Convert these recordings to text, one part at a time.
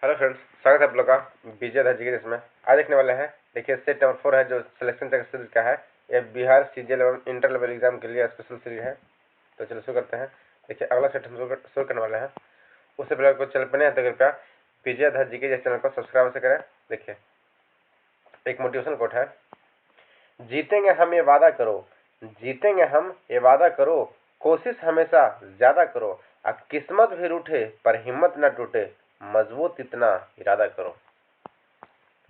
Hello friends, स्वागत है आप लोग का विजय दर्जी के। इसमें आज देखने वाले हैं। देखिए सेट नंबर 4 है जो सिलेक्शन चेक सीरीज का है। यह बिहार सीजीएल एवं इंटर लेवल एग्जाम के लिए स्पेशल सीरीज है। तो चलो शुरू करते हैं। देखिए अगला सेट हम शुरू करने वाले हैं। उससे पहले आपको चैनल पर नहीं है तो कृपया विजय दर्जी के चैनल को सब्सक्राइब से करें। देखिए एक मोटिवेशन कोट है, जीतेंगे हम ये वादा करो, जीतेंगे हम ये वादा करो, कोशिश हमेशा ज्यादा करो, अब किस्मत भी रूठे पर हिम्मत न टूटे, मजबूत इतना इरादा करो।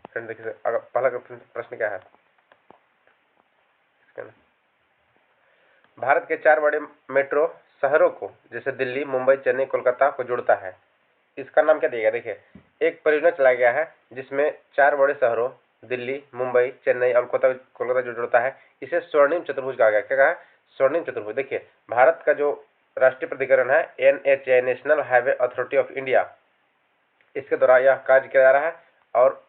फ्रेंड देखिए अगर पहला प्रश्न क्या है, भारत के 4 बड़े मेट्रो शहरों को जैसे दिल्ली, मुंबई, चेन्नई, कोलकाता को जोड़ता है, इसका नाम क्या दिया गया। देखिए एक परियोजना चलाया गया है जिसमें 4 बड़े शहरों दिल्ली, मुंबई, चेन्नई और कोलकाता जो जोड़ता है, इसे स्वर्णिम चतुर्भुज कहा गया। क्या कहा है? स्वर्णिम चतुर्भुज। देखिए भारत का जो राष्ट्रीय प्राधिकरण है NHA, national highway authority of India, इसके द्वारा यह कार्य किया जा रहा है। और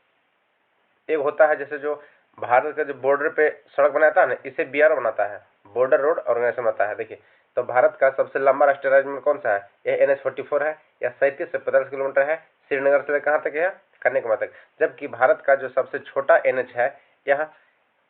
एक होता है जैसे जो भारत का जो बॉर्डर पे सड़क बनाता है ना, इसे BRO बनाता है, बॉर्डर रोड ऑर्गेनाइजेशन बनाता है। देखिए तो भारत का सबसे लंबा राष्ट्रीय राजमार्ग कौन सा है? यह NH-44 है। यह 37 से 45 किलोमीटर है। श्रीनगर से कहाँ तक है? कन्याकुमारी तक। जबकि भारत का जो सबसे छोटा NH है यह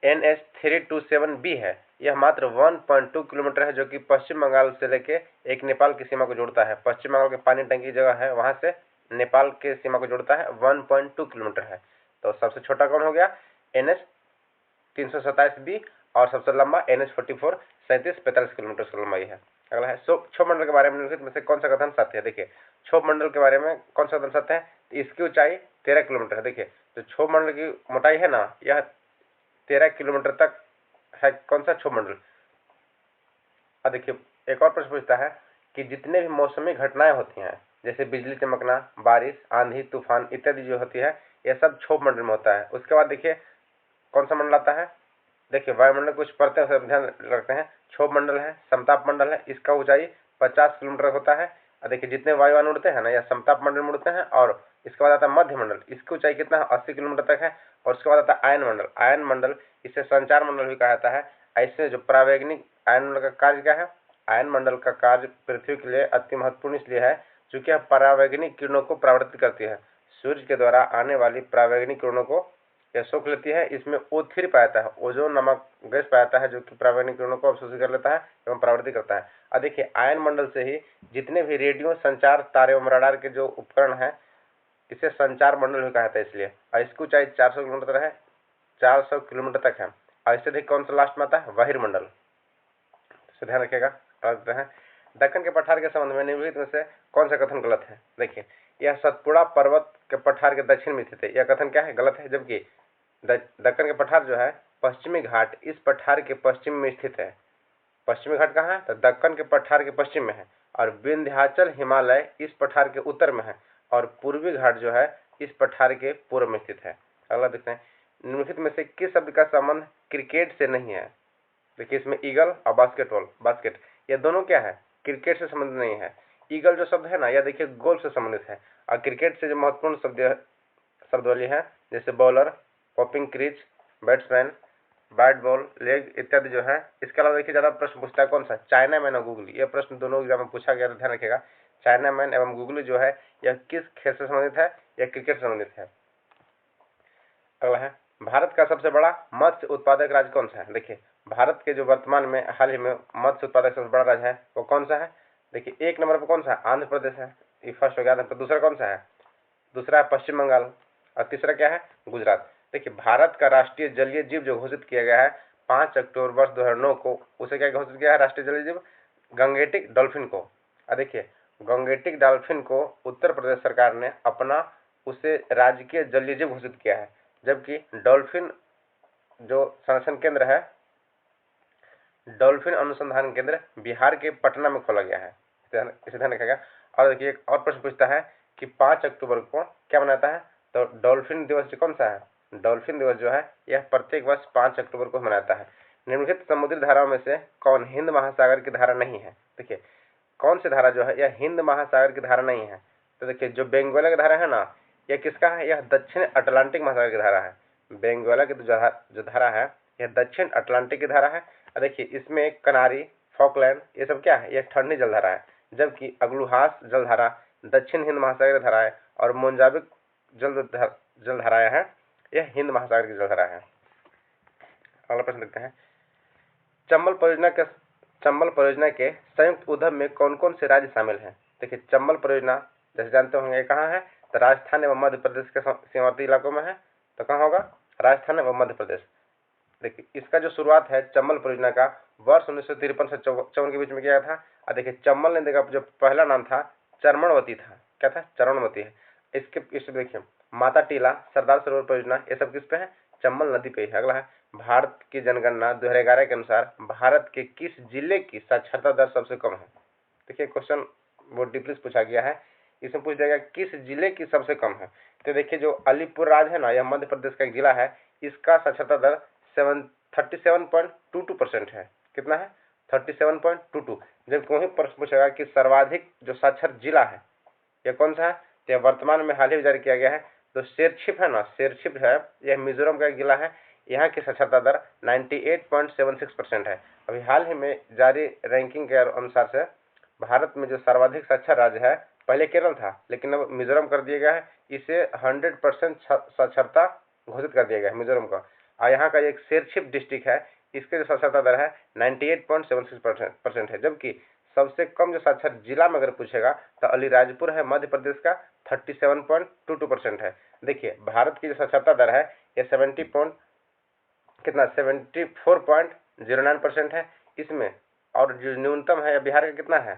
NH-327B है। यह मात्र 1.2 किलोमीटर है, जो कि पश्चिम बंगाल से लेके एक नेपाल की सीमा को जोड़ता है। पश्चिम बंगाल के पानी टंकी जगह है, वहां से नेपाल के सीमा को जोड़ता है। 1.2 किलोमीटर है। तो सबसे छोटा कौन हो गया? NH-327B और सबसे लंबा NH-44, 37-45 किलोमीटर की लंबाई है। अगला है क्षोभ मंडल के बारे में निम्नलिखित में से कौन सा कथन सत्य है। देखिए क्षोभ मंडल के बारे में कौन सा कथन सत्य है? इसकी ऊंचाई 13 किलोमीटर है। देखिए जो क्षोभ मंडल की मोटाई है ना, यह 13 किलोमीटर तक है। कौन सा? क्षोभ मंडल। अब देखिए एक और प्रश्न पूछता है कि जितने भी मौसमी घटनाएं होती हैं जैसे बिजली चमकना, बारिश, आंधी, तूफान इत्यादि जो होती है, यह सब क्षोभ मंडल में होता है। उसके बाद देखिए कौन सा मंडल आता है? देखिए वायुमंडल कुछ परतें ध्यान रखते हैं। क्षोभ मंडल है, समताप मंडल है, इसका ऊंचाई 50 किलोमीटर होता है। और देखिए जितने वायुयान उड़ते हैं ना, यह समताप मंडल में उड़ते हैं। और इसके बाद आता है मध्य मंडल, इसकी ऊंचाई कितना है? 80 किलोमीटर तक है। और उसके बाद आता है आयन मंडल। आयन मंडल इसे संचार मंडल भी कहा जाता है। ऐसे जो परावैज्ञानिक आयन मंडल का कार्य क्या है? आयन मंडल का कार्य पृथ्वी के लिए अति महत्वपूर्ण इसलिए है क्योंकि यह परावैज्ञानिक किरणों को परावर्तित करती है। सूर्य के द्वारा आने वाली परावैज्ञानिक किरणों को यह सोख लेती है। इसमें O3 पाया जाता है, ओजोन नामक गैस पाया जाता है, जो कि परावैज्ञानिक किरणों को अवशोषित कर लेता है एवं परावर्तित करता है। अब देखिए आयन मंडल से ही जितने भी रेडियो संचार तारे एवं रडार के जो उपकरण है, इसे संचार मंडल भी कहा जाता है। इसलिए और इसकी ऊंचाई 400 किलोमीटर है, 400 किलोमीटर तक है। और इससे देखिए कौन सा लास्ट में आता है? बहिर्मंडल। तो ध्यान रखिएगा। दक्कन के पठार के संबंध में निम्नलिखित में से कौन सा कथन गलत है? देखिए यह सतपुड़ा पर्वत के पठार के दक्षिण में स्थित है। यह कथन क्या है? गलत है। जबकि दक्कन के पठार जो है, पश्चिमी घाट इस पठार के पश्चिम में स्थित है। पश्चिमी घाट कहाँ है? तो दक्कन के पठार के पश्चिम में है। और विंध्याचल हिमालय इस पठार के उत्तर में है। और पूर्वी घाट जो है इस पठार के पूर्व में स्थित है। अगला देखते हैं, निम्नलिखित में से किस शब्द का संबंध क्रिकेट से नहीं है? देखिए इसमें ईगल और बास्केट, ये दोनों क्या है? क्रिकेट से संबंधित नहीं है। ईगल जो शब्द है ना, यह देखिए गोल्फ से संबंधित है। और क्रिकेट से जो महत्वपूर्ण शब्दावली है जैसे bowler, popping crease, batsman, bat ball, leg इत्यादि जो है। इसके अलावा देखिए ज्यादा प्रश्न पूछता है कौन सा? चाइना मैन और गूगली। यह प्रश्न दोनों एग्जाम में पूछा गया, तो ध्यान रखिएगा। चाइना मैन एवं गूगली जो है यह किस खेल से संबंधित है? यह क्रिकेट से संबंधित है। अगला है, भारत का सबसे बड़ा मत्स्य उत्पादक राज्य कौन सा है? देखिए भारत के जो वर्तमान में हाल ही में मत्स्य उत्पादक सबसे बड़ा राज्य है वो कौन सा है? देखिए 1 नंबर पर कौन सा है? आंध्र प्रदेश है, ये फर्स्ट हो गया। तो दूसरा कौन सा है? दूसरा है पश्चिम बंगाल। और तीसरा क्या है? गुजरात। देखिए भारत का राष्ट्रीय जलीय जीव जो घोषित किया गया है 5 अक्टूबर वर्ष 2009 को, उसे क्या घोषित किया है राष्ट्रीय जलीय जीव? गंगेटिक डॉल्फिन को। देखिए गंगेटिक डॉल्फिन को उत्तर प्रदेश सरकार ने अपना उसे राजकीय जलीय जीव घोषित किया है। जबकि डॉल्फिन जो संरक्षण केंद्र है, डॉल्फिन अनुसंधान केंद्र बिहार के पटना में खोला गया है। इसे ध्यान रखिएगा। और देखिए एक और प्रश्न पूछता है कि 5 अक्टूबर को क्या मनाता है? तो डॉल्फिन दिवस कौन सा है? डॉल्फिन दिवस जो है यह प्रत्येक वर्ष 5 अक्टूबर को मनाता है। निम्नलिखित समुद्री धाराओं में से कौन हिंद महासागर की धारा नहीं है? देखिए कौन सी धारा जो है यह हिंद महासागर की धारा नहीं है? तो देखिए जो बेंगोला की धारा है ना, यह किसका है? यह दक्षिण अटलांटिक महासागर की धारा है। बेंगोला की जो धारा है यह दक्षिण अटलांटिक की धारा है। देखिए इसमें कनारी, फॉकलैंड ये सब क्या है? यह ठंडी जलधारा है। जबकि अग्लुहास जलधारा दक्षिण हिंद महासागर की धारा है। और मोजाम्बिक जलधाराएं हैं, यह हिंद महासागर की जलधारा है। अगला प्रश्न देखते हैं, चंबल परियोजना के संयुक्त उद्यम में कौन कौन से राज्य शामिल हैं। देखिए, चंबल परियोजना जैसे जानते होंगे कहाँ है, तो राजस्थान एवं मध्य प्रदेश के सीमावर्ती इलाकों में है। तो कहाँ होगा, राजस्थान एवं मध्य प्रदेश। देखिए, इसका जो शुरुआत है चंबल परियोजना का वर्ष 1953 से 54 के बीच में किया था। और देखिए, चंबल नदी का जो पहला नाम था चरमनवती था। क्या था, चरमनवती है। इस देखिए, माता टीला, सरदार सरोवर परियोजना, ये सब किस पे है, चंबल नदी पे है। अगला है, भारत की जनगणना 2011 के अनुसार भारत के किस जिले की साक्षरता दर सबसे कम है। देखिए, क्वेश्चन बहुत डीपली पूछा गया है, इसमें पूछ जाएगा किस जिले की सबसे कम है। तो देखिए, जो अलीपुर राज है ना, यह मध्य प्रदेश का एक जिला है, इसका साक्षरता दर 37.22% है। कितना है, 37.22। जब वही प्रश्न पूछेगा कि सर्वाधिक जो साक्षर जिला है यह कौन सा है, तो यह वर्तमान में हाल ही जारी किया गया है, तो शेरछिप है ना, शेरछिप है, यह मिजोरम का एक जिला है। यहाँ की साक्षरता दर 98.76% है। अभी हाल ही में जारी रैंकिंग के अनुसार से भारत में जो सर्वाधिक साक्षर राज्य है, पहले केरल था, लेकिन अब मिजोरम कर दिया गया है। इसे 100% साक्षरता घोषित कर दिया गया है मिजोरम का। और यहाँ का एक शेरछिप डिस्ट्रिक्ट है, इसके जो साक्षरता दर है 98.76% है। जबकि सबसे कम जो साक्षर जिला में अगर पूछेगा तो अलीराजपुर है मध्य प्रदेश का, 37.22% है। देखिए, भारत की जो साक्षरता दर है यह 74.09% है इसमें, और जो न्यूनतम है बिहार का कितना है।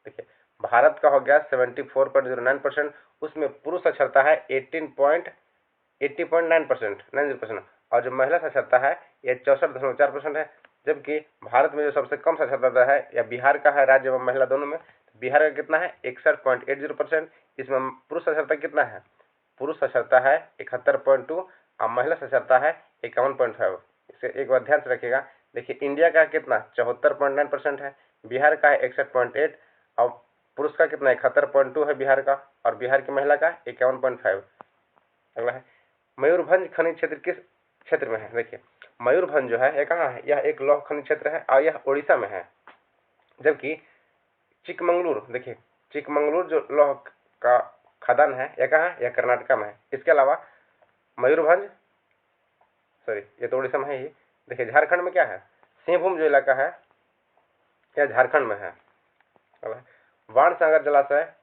देखिए, भारत का हो गया 74.09%, उसमें पुरुष साक्षरता है 80.9%, और जो महिला साक्षरता है यह 64.4% है। जबकि भारत में जो सबसे कम साक्षरता दर है या बिहार का है, राज्य एवं महिला दोनों में, बिहार का कितना है 61.80%। इसमें पुरुष साक्षरता कितना है, पुरुष साक्षरता है 71.2 और महिला साक्षरता है 51.5। इसे एक बार ध्यान से रखिएगा। देखिए, इंडिया का कितना 74.9% है, बिहार का है 61.8 और पुरुष का कितना 71.2 है बिहार का, और बिहार की महिला का 51.5। अगला है, मयूरभंज खनिज क्षेत्र किस क्षेत्र में है। देखिए, मयूरभंज जो है यह कहाँ है, यह एक लौह खनिज क्षेत्र है और यह उड़ीसा में है। जबकि चिकमंगलुरु, देखिए चिकमंगलुरु जो लौह का खदान है यह कहाँ है, यह कर्नाटक में है। इसके अलावा मयूरभंज, सॉरी ये तो उड़ीसा में है ही। देखिए, झारखंड में क्या है, सिंहभूम जो इलाका है यह झारखंड में है। बाणसागर जलाशय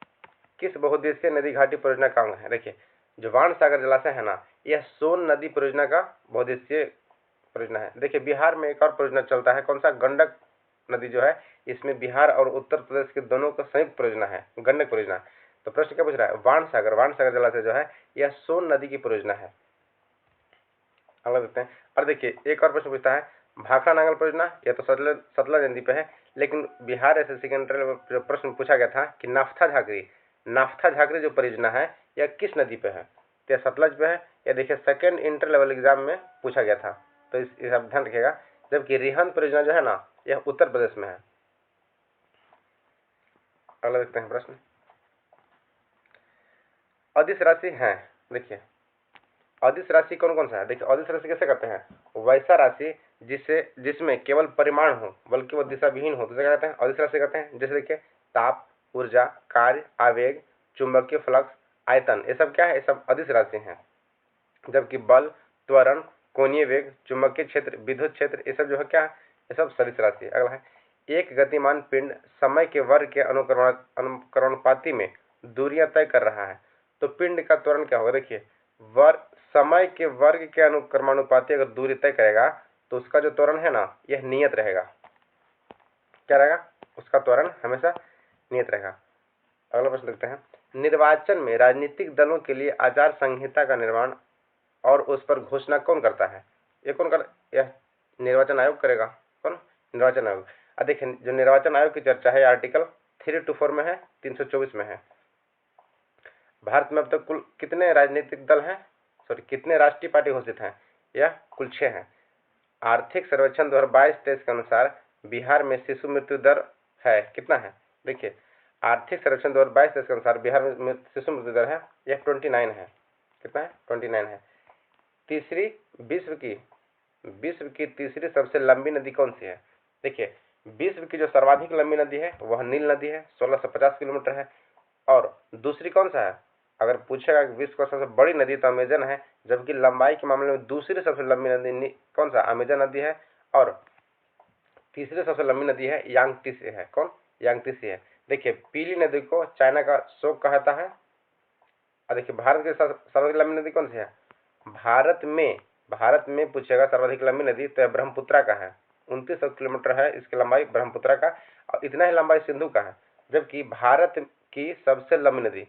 किस बहुउद्देशीय नदी घाटी परियोजना का अंग है। देखिए, जो बाणसागर जलाशय है ना, यह सोन नदी परियोजना का बहुउद्देशीय परियोजना है। देखिए, बिहार में एक और परियोजना चलता है, कौन सा, गंडक नदी जो है, इसमें बिहार और उत्तर प्रदेश के दोनों का संयुक्त परियोजना है, गंडक परियोजना। तो प्रश्न क्या पूछ रहा है, बाणसागर जलाशय जो है यह सोन नदी की परियोजना है। अगला देखते हैं। और देखिए, एक और प्रश्न पूछता है, भाखड़ा नांगल परियोजना, यह तो सतलज नदी पे है, लेकिन बिहार एसएससी के जो प्रश्न पूछा गया था कि नाफ्था झाकरी जो परियोजना है यह किस नदी पे है, तो सतलज पे है। यह देखिए, सेकेंड इंटर लेवल एग्जाम में पूछा गया था, तो इस ध्यान रखिएगा। जबकि रिहंद परियोजना जो है ना, यह उत्तर प्रदेश में है। अगला देखते हैं प्रश्न, अदिश राशि है। देखिए, अदिश राशि कौन कौन सा है। देखिए, अदिश राशि कैसे करते हैं, वैसा राशि जिसमें केवल परिमाण हो बल्कि वो दिशा विहीन हो, तो क्या कहते हैं, अदिश राशि कहते हैं। जैसे देखिए, ताप, ऊर्जा, कार्य, आवेग, चुंबकीय फ्लक्स, आयतन, ये सब क्या है, ये सब अदिश राशि हैं। जबकि बल, त्वरण, कोणीय वेग, चुंबकीय क्षेत्र, विद्युत क्षेत्र, ये सब जो है क्या है, ये सब सदिश राशि है। अगला है, एक गतिमान पिंड समय के वर्ग के अनुक्रमणपाती में दूरियां तय कर रहा है, तो पिंड का त्वरण क्या होगा। देखिए, समय के वर्ग के अनुक्रमानुपाती अगर दूरी तय करेगा तो उसका जो त्वरण है ना, यह नियत रहेगा। क्या रहेगा, उसका त्वरण हमेशा नियत रहेगा। अगला प्रश्न देखते हैं, निर्वाचन में राजनीतिक दलों के लिए आचार संहिता का निर्माण और उस पर घोषणा कौन करता है। ये कौन कर, यह निर्वाचन आयोग करेगा। कौन, निर्वाचन आयोग। देखिए, जो निर्वाचन आयोग की चर्चा है आर्टिकल 324 में है, 324 में है। भारत में अब तक कुल कितने राजनीतिक दल हैं, सॉरी कितने राष्ट्रीय पार्टी घोषित हैं, यह कुल 6 हैं। आर्थिक सर्वेक्षण 2022-23 के अनुसार बिहार में शिशु मृत्यु दर है कितना है। देखिए, आर्थिक सर्वेक्षण 2022-23 के अनुसार बिहार में शिशु मृत्यु दर है यह 29 है। कितना है, 29 है। तीसरी विश्व की तीसरी सबसे लंबी नदी कौन सी है। देखिए, विश्व की जो सर्वाधिक लंबी नदी है वह नील नदी है, 1650 किलोमीटर है। और दूसरी कौन सा है, अगर पूछेगा कि विश्व का सबसे बड़ी नदी तो अमेजन है, जबकि लंबाई के मामले में दूसरी सबसे लंबी नदी कौन सा, अमेजन नदी है, और तीसरी सबसे लंबी नदी है यांगत्से है। कौन, यांगत्से है। देखिए पीली नदी को चाइना का शोक कहता है। और देखिए भारत की सर्वाधिक लंबी नदी कौन सी है, भारत में पूछेगा सर्वाधिक लंबी नदी तो ब्रह्मपुत्रा का है, 29 किलोमीटर है इसकी लंबाई ब्रह्मपुत्रा का, और इतना ही लंबाई सिंधु का है। जबकि भारत की सबसे लंबी नदी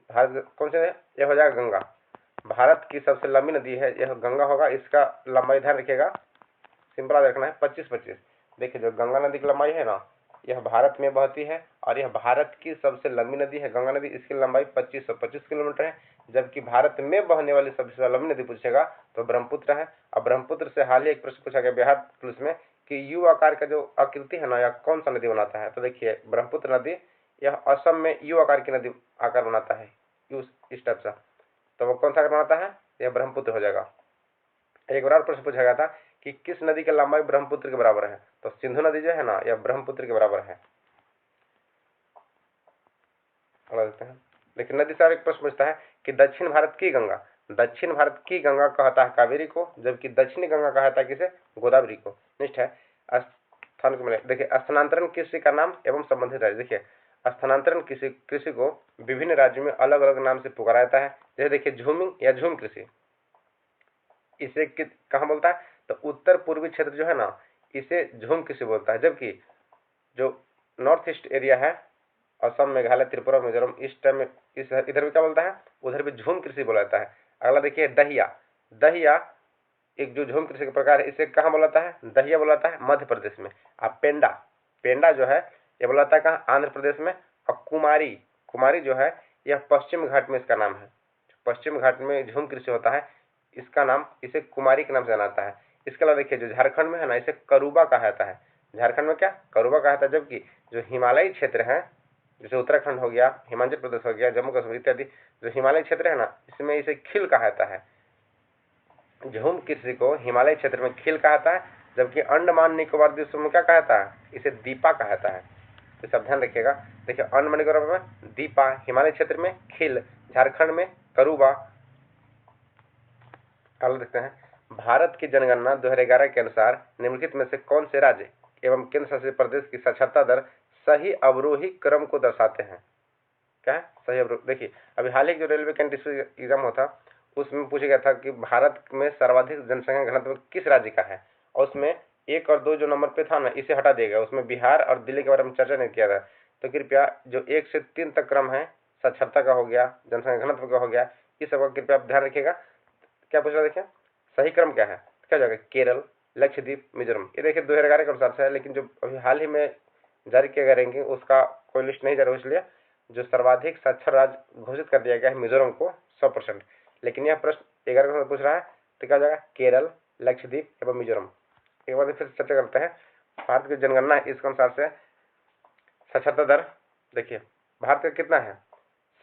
भारत कौन सी है, यह हो जाएगा गंगा। भारत की सबसे लंबी नदी है यह गंगा होगा। इसका लंबाई ध्यान रखिएगा, सिंपल याद रखना है 25-25। देखिए जो गंगा नदी की लंबाई है ना, यह भारत में बहती है और यह भारत की सबसे लंबी नदी है गंगा नदी, इसकी लंबाई 2525 किलोमीटर है। जबकि भारत में बहने वाली सबसे लंबी नदी पूछेगा तो ब्रह्मपुत्र है। और ब्रह्मपुत्र से हाल ही एक प्रश्न पूछा गया बिहार पुलिस में कि यू आकार का जो आकृति है ना, यह कौन सा नदी बनाता है, तो देखिए ब्रह्मपुत्र नदी यह असम में यू आकार की नदी आकार बनाता है, यू इस टाइप सा, तो वो कौन सा आकार बनाता है, यह ब्रह्मपुत्र हो जाएगा। एक बार प्रश्न पूछा गया था कि किस नदी की लंबाई ब्रह्मपुत्र के बराबर है, तो सिंधु नदी जो है ना यह ब्रह्मपुत्र के बराबर है। देखते हैं, लेकिन नदी से एक प्रश्न पूछता है कि दक्षिण भारत की गंगा कहता है कावेरी को, जबकि दक्षिणी गंगा कहता है किसे, गोदावरी को। नेक्स्ट है स्थान को मिले। देखिए स्थानांतरण कृषि का नाम एवं संबंधित राज्य। देखिए स्थानांतरण कृषि को विभिन्न राज्यों में अलग अलग नाम से पुकारा जाता है। जैसे देखिए झूमिंग या झूम कृषि, इसे कहाँ बोलता है, तो उत्तर पूर्वी क्षेत्र जो है ना इसे झूम कृषि बोलता है। जबकि जो नॉर्थ ईस्ट एरिया है, असम, मेघालय, त्रिपुरा, मिजोरम, इस टाइम में इधर भी क्या बोलता है, उधर भी झूम कृषि बोला जाता है। अगला देखिए दहिया एक जो झूम कृषि का प्रकार है, इसे कहाँ बोलाता है, दहिया बोलाता है मध्य प्रदेश में। अब पेंडा जो है ये बोलाता है कहाँ, आंध्र प्रदेश में। और कुमारी जो है यह पश्चिम घाट में इसका नाम है। पश्चिम घाट में झूम कृषि होता है, इसका नाम, इसे कुमारी के नाम से जाना जाता है। इसके अलावा देखिए जो झारखंड में है ना, इसे करूबा कहा जाता है। झारखंड में क्या, करूबा कहा जाता है। जबकि जो हिमालयी क्षेत्र है, जैसे उत्तराखंड हो गया, हिमाचल प्रदेश हो गया, जम्मू कश्मीर इत्यादि जो हिमालय क्षेत्र है ना, इसमें इसे खील कहा जाता है। झूम कृषि को हिमालय क्षेत्र में खील कहा जाता है, जबकि अंडमान निकोबार द्वीप में क्या कहा जाता है, इसे दीपा कहा जाता है। तो सब ध्यान रखिएगा। देखिए अंडमान निकोबार में दीपा, हिमालय क्षेत्र में खील, झारखंड में करूबा। आगे देखते हैं, भारत की जनगणना 2011 के अनुसार निम्नलिखित में से कौन से राज्य एवं केंद्र शासित प्रदेश की साक्षरता दर सही अवरोही क्रम को दर्शाते हैं। क्या है, सही अवरोही। देखिए अभी हाल ही जो रेलवे कैंडिडेट एग्जाम हुआ था, उसमें पूछा गया था कि भारत में सर्वाधिक जनसंख्या घनत्व किस राज्य का है, और उसमें 1 और 2 जो नंबर पे था ना, इसे हटा दिया गया। उसमें बिहार और दिल्ली के बारे में चर्चा नहीं किया था। तो कृपया जो 1 से 3 तक क्रम है, साक्षरता का हो गया, जनसंख्या घनत्व का हो गया, इस सबका कृपया आप ध्यान रखिएगा। क्या पूछ रहा, देखिए सही क्रम क्या है, क्या जाएगा, केरल, लक्षद्वीप, मिजोरम। ये देखिए 2011 के अनुसार से है, लेकिन जो अभी हाल ही में जारी किया गया रैंकिंग, उसका कोई लिस्ट नहीं जा रहा, इसलिए जो सर्वाधिक साक्षर राज्य घोषित कर दिया गया है मिजोरम को 100%। लेकिन यह प्रश्न 11 का पूछ रहा है, तो क्या हो जाएगा, केरल, लक्षद्वीप एवं मिजोरम। एक बार फिर चर्चा करते हैं। भारत की जनगणना इसके अनुसार से साक्षरता दर देखिए भारत का कितना है,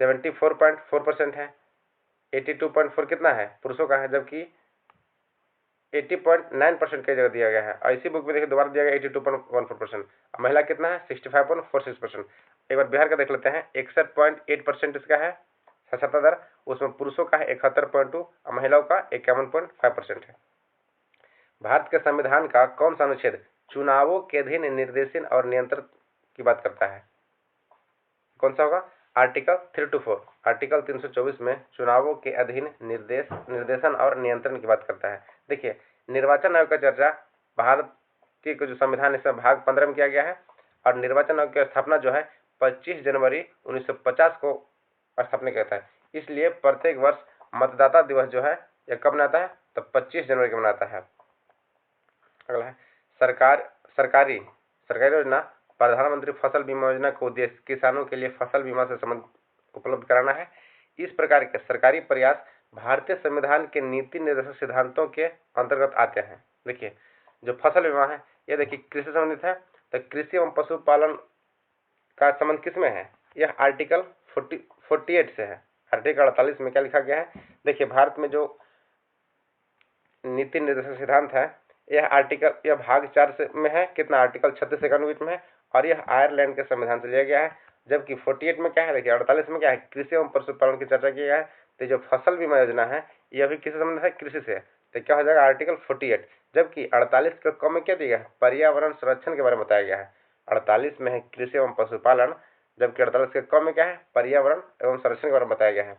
74.4% है। 82.4 कितना है, पुरुषों का है, जबकि 80.9% कई जगह दिया गया है। और इसी बुक में देखिए दोबारा दिया गया 82.14%। महिला कितना है, 65.46%। एक बार बिहार का देख लेते हैं, 61.8% इसका है साक्षरता दर। उसमें पुरुषों का है 71.2 और महिलाओं का 51.5% है। भारत के संविधान का कौन सा अनुच्छेद चुनावों के अधीन निर्देशन और नियंत्रण की बात करता है, कौन सा होगा, आर्टिकल 324। आर्टिकल 324 में चुनावों के अधीन निर्देशन और नियंत्रण की बात करता है। देखिए निर्वाचन आयोग का चर्चा भारत के जो संविधान इसमें भाग 15 में किया गया है, और निर्वाचन आयोग की स्थापना जो है 25 जनवरी 1950 को स्थापना किया है। इसलिए प्रत्येक वर्ष मतदाता दिवस जो है यह कब मनाता है, तो 25 जनवरी को मनाता है। अगला है सरकारी योजना। प्रधानमंत्री फसल बीमा योजना का उद्देश्य किसानों के लिए फसल बीमा से संबंध उपलब्ध कराना है। इस प्रकार के सरकारी प्रयास भारतीय संविधान के नीति निर्देशक सिद्धांतों के अंतर्गत आते हैं। देखिए जो फसल बीमा है यह देखिए कृषि संबंधित है, तो कृषि एवं पशुपालन का संबंध किसमें है, यह आर्टिकल 48 से है। आर्टिकल 48 में क्या लिखा गया है, देखिए भारत में जो नीति निर्देशक सिद्धांत है यह भाग 4 में है, कितना, आर्टिकल 36 में है, और यह आयरलैंड के संविधान से लिया गया है, जबकि 48 में क्या है, देखिए 48 में क्या है, कृषि एवं पशुपालन की चर्चा की है। तो जो फसल बीमा योजना है यह भी किससे संबंधित है, कृषि से। तो क्या हो जाएगा आर्टिकल 48। जबकि 48 के क में क्या दिया गया है, पर्यावरण संरक्षण के बारे में बताया गया है। 48 में है कृषि एवं पशुपालन, जबकि 48 के क में क्या है, पर्यावरण एवं संरक्षण के बारे में बताया गया है।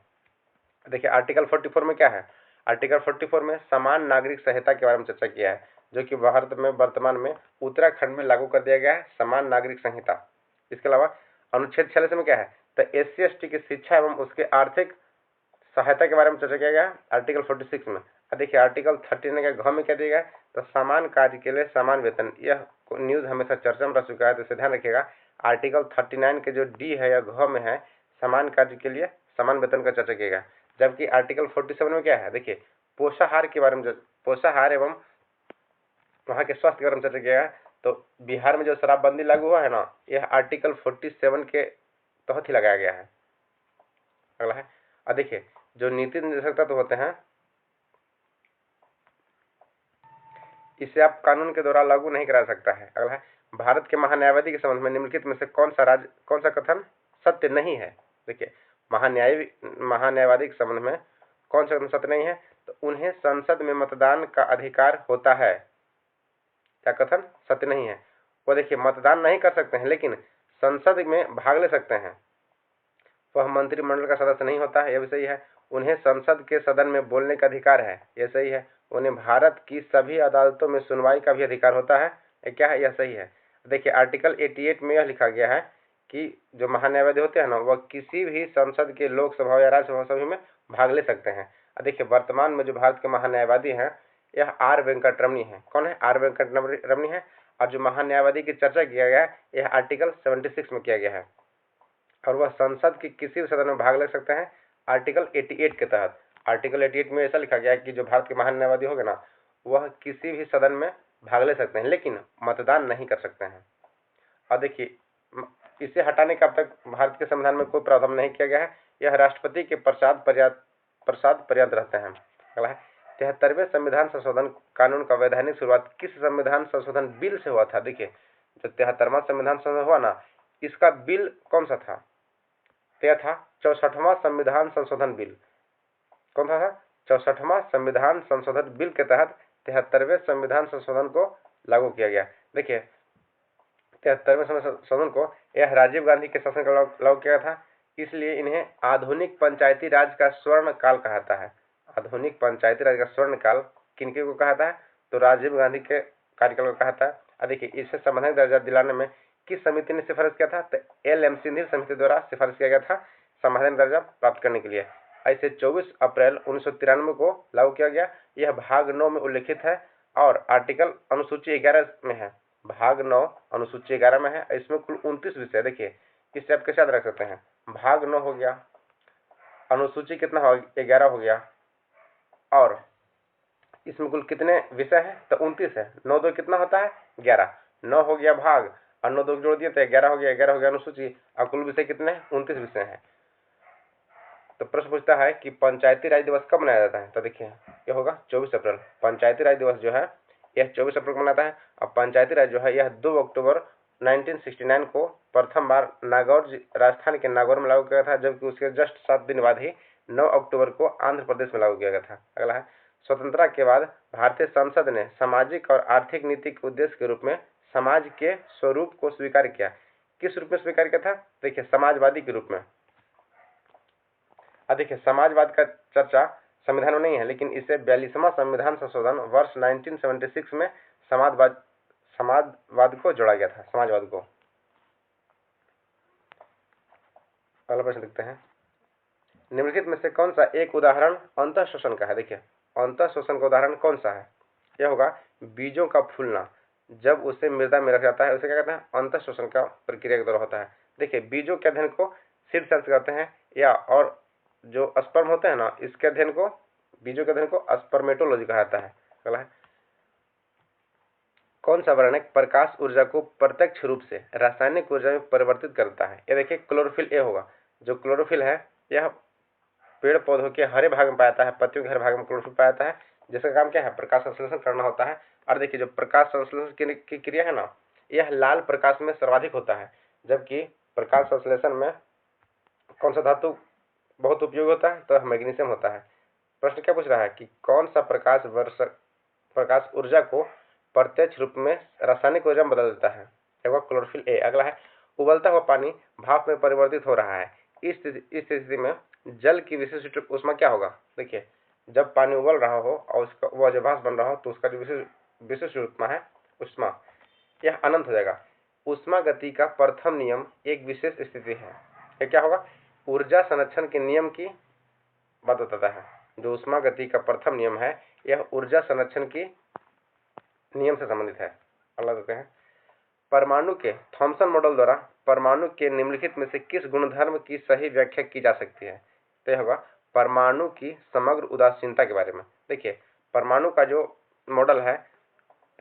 देखिए आर्टिकल 44 में क्या है, आर्टिकल 44 में समान नागरिक संहिता के बारे में चर्चा किया है, जो कि भारत में वर्तमान में उत्तराखंड में लागू कर दिया गया है, समान नागरिक संहिता। इसके अलावा अनुच्छेद 46 में क्या है, तो SC/ST की शिक्षा एवं उसके आर्थिक सहायता के बारे में चर्चा किया गया आर्टिकल 46 में। देखिए आर्टिकल 39 के घ में क्या दिया गया, तो समान कार्य के लिए समान वेतन। यह न्यूज हमेशा चर्चा में रह चुका है, तो इसे ध्यान रखिएगा। आर्टिकल 39 के जो डी है या घ में है, समान कार्य के लिए समान वेतन का चर्चा किया गया। जबकि आर्टिकल 47 में क्या है, देखिए पोषाहार के बारे में, पोषाहार एवं वहाँ के स्वास्थ्य के बारे में चर्चा किया गया। तो बिहार में जो शराबबंदी लागू हुआ है ना, यह आर्टिकल 47 के तहत ही लगाया गया है। अगला है, और देखिए जो नीति निर्देशक तत्व होते हैं, इसे आप कानून के द्वारा लागू नहीं करा सकता है। अगला है, भारत के महान्यायवादी के संबंध में निम्नलिखित में से कौन सा कथन सत्य नहीं है। देखिए महान्यायवादी के संबंध में कौन सा कथन सत्य नहीं है, तो उन्हें संसद में मतदान का अधिकार होता है। क्या कथन सत्य नहीं है, वो देखिए मतदान नहीं कर सकते हैं लेकिन संसद में भाग ले सकते हैं। वह मंत्रिमंडल का सदस्य नहीं होता है, यह भी सही है। उन्हें संसद के सदन में बोलने का अधिकार है, यह सही है। उन्हें भारत की सभी अदालतों में सुनवाई का भी अधिकार होता है, यह क्या है, यह सही है। देखिए आर्टिकल 88 में यह लिखा गया है कि जो महान्यायवादी होते हैं ना, वह किसी भी संसद के लोकसभा या राज्यसभा सभी में भाग ले सकते हैं। देखिए वर्तमान में जो भारत के महान्यायवादी हैं, यह आर वेंकटरमणी है। कौन है, आर वेंकटरमणी है। और जो महान्यायवादी की चर्चा किया गया है, यह आर्टिकल 76 में किया गया है, और वह संसद के किसी भी सदन में भाग ले सकते हैं आर्टिकल 88 के तहत। आर्टिकल 88 में ऐसा लिखा गया है कि जो भारत के महान न्यायवादी होंगे ना, वह किसी भी सदन में भाग ले सकते हैं लेकिन मतदान नहीं कर सकते हैं। और देखिए इसे हटाने का अब तक भारत के संविधान में कोई प्रावधान नहीं किया गया है, यह राष्ट्रपति के प्रसाद पर्याप्त रहते हैं। अगला है, 73वें संविधान संशोधन कानून का वैधानिक शुरुआत किस संविधान संशोधन बिल से हुआ था। देखिए जो 73वां संविधान संशोधन हुआ ना, इसका बिल कौन सा था, यह था 64वां संविधान संशोधन बिल। कौन सा था, 64वां संविधान संशोधन बिल के तहत 73वें संविधान संशोधन को लागू किया गया। देखिए 73वें संशोधन को यह राजीव गांधी के शासन का लागू किया था, इसलिए इन्हें आधुनिक पंचायती राज का स्वर्ण काल कहता है। आधुनिक पंचायती राज का स्वर्ण काल किनके को कहता है, तो राजीव गांधी के कार्यकाल को कहता है। देखिए इसे संवैधानिक दर्जा दिलाने में किस समिति ने सिफारिश किया था, तो LM सिंधिल समिति द्वारा सिफारिश किया गया था संवैधानिक दर्जा प्राप्त करने के लिए। ऐसे 24 अप्रैल 1993 को लागू किया गया। यह भाग 9 में उल्लिखित है और आर्टिकल अनुसूची 11 में है। भाग 9 अनुसूची 11 में है। इसमें कुल 29 विषय। देखिए इससे आप कैसे याद रख सकते हैं, भाग 9 हो गया, अनुसूची कितना हो 11 हो गया, और इसमें कुल कितने विषय है, तो 29 है। 9 2 कितना होता है 11, 9 हो गया भाग और 9 2 जोड़ दिए तो 11 हो गया, 11 हो गया अनुसूची, और कुल विषय कितने 29 विषय हैं। तो प्रश्न पूछता है कि पंचायती राज दिवस कब मनाया जाता है, तो देखिए ये होगा 24 अप्रैल। पंचायती राज दिवस जो है यह 24 अप्रैल को मनाता है। और पंचायती राज जो है यह 2 अक्टूबर 1969 को प्रथम बार नागौर राजस्थान के नागौर में लागू किया गया था, जबकि उसके जस्ट 7 दिन बाद ही 9 अक्टूबर को आंध्र प्रदेश में लागू किया गया था। अगला है, स्वतंत्रता के बाद भारतीय संसद ने सामाजिक और आर्थिक नीति के उद्देश्य के रूप में समाज के स्वरूप को स्वीकार किया। किस रूप में स्वीकार किया था, देखिए समाजवादी के रूप में। देखिए समाजवाद का चर्चा संविधान में नहीं है, लेकिन इसे 42वां संविधान संशोधन वर्ष 1976 में समाजवाद को जोड़ा गया था, समाजवाद को। अगला प्रश्न देखते हैं, निम्नलिखित में से कौन सा एक उदाहरण अंतः शोषण का है। देखिए अंतः शोषण का उदाहरण कौन सा है, यह होगा बीजों का फूलना। जब उसे मृदा में रखा जाता है उसे क्या कहते हैं, अंतः शोषण का प्रक्रिया के द्वारा होता है। देखिए बीजों के अध्ययन को सीड सेल्स कहते हैं, या और जो स्पर्म होते हैं ना, इसके अध्ययन को, बीजों के अध्ययन को स्पर्मेटोलॉजी कहा जाता है। अगला है, कौन सा वर्णक प्रकाश ऊर्जा को प्रत्यक्ष रूप से रासायनिक ऊर्जा में परिवर्तित करता है। ये देखिए क्लोरोफिल ए होगा। जो क्लोरोफिल है यह पेड़ पौधों के हरे भाग में पाया जाता है, पत्तियों के हरे भाग में क्लोरोफिल पाया जाता है, जिसका काम क्या है, प्रकाश संश्लेषण करना होता है। और देखिए जो प्रकाश संश्लेषण की क्रिया है ना, यह लाल प्रकाश में सर्वाधिक होता है, जबकि प्रकाश संश्लेषण में कौन सा धातु बहुत उपयोग होता है? तो मैग्नीशियम होता है। प्रश्न क्या पूछ रहा है कि कौन सा प्रकाश ऊर्जा को प्रत्यक्ष रूप में रासायनिक ऊर्जा में बदल देता है? Chlorophyll A. अगला है उबलता हुआ पानी भाप में परिवर्तित हो रहा है, इस स्थिति में जल की विशिष्ट ऊष्मा क्या होगा? देखिए, जब पानी उबल रहा हो और उसका वह जब भाप बन रहा हो तो उसका जो विशिष्ट ऊष्मा है, ऊष्मा यह अनंत हो जाएगा। ऊष्मा गति का प्रथम नियम एक विशेष स्थिति है, यह क्या होगा? ऊर्जा संरक्षण के नियम की बात बताता है। जो ऊष्मा गति का प्रथम नियम है यह ऊर्जा संरक्षण की नियम से संबंधित है। अगला देते हैं, परमाणु के थॉमसन मॉडल द्वारा परमाणु के निम्नलिखित में से किस गुणधर्म की सही व्याख्या की जा सकती है? तो यह होगा परमाणु की समग्र उदासीनता के बारे में। देखिए, परमाणु का जो मॉडल है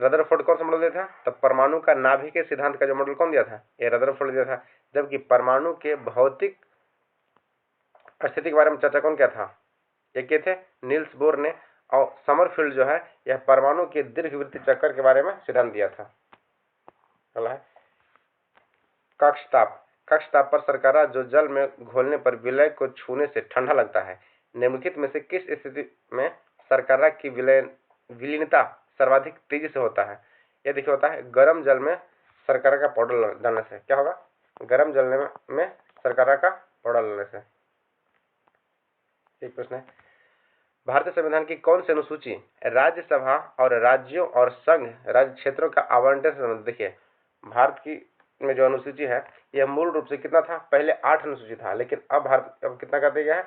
रदरफोर्ड कौन सा मॉडल दिया था? तो परमाणु का नाभिक के सिद्धांत का जो मॉडल कौन दिया था? ये रदरफोर्ड दिया था। जबकि परमाणु के भौतिक स्थिति के बारे में चर्चा कौन किया था? ये किए थे नील्स बोर ने। और समरफील्ड जो है यह परमाणु के दीर्घवृत्तीय चक्कर के बारे में सिद्धांत दिया था। अगला है कक्षताप। कक्षताप पर शर्करा जो जल में घोलने पर विलय को छूने से ठंडा लगता है, निम्नलिखित में से किस स्थिति में शर्करा की विलीनता सर्वाधिक तेजी से होता है? यह देखिए होता है गर्म जल में शर्करा का पाउडर डालने से। क्या होगा? गर्म जल में शर्करा का पाउडर डालने से। एक प्रश्न है, भारतीय संविधान की कौन सी अनुसूची राज्यसभा और राज्यों और संघ राज्य क्षेत्रों का आवंटन से संबंधित? देखिए, भारत की में जो अनुसूची है यह मूल रूप से कितना था? पहले 8 अनुसूची था, लेकिन अब कितना कर दिया गया है?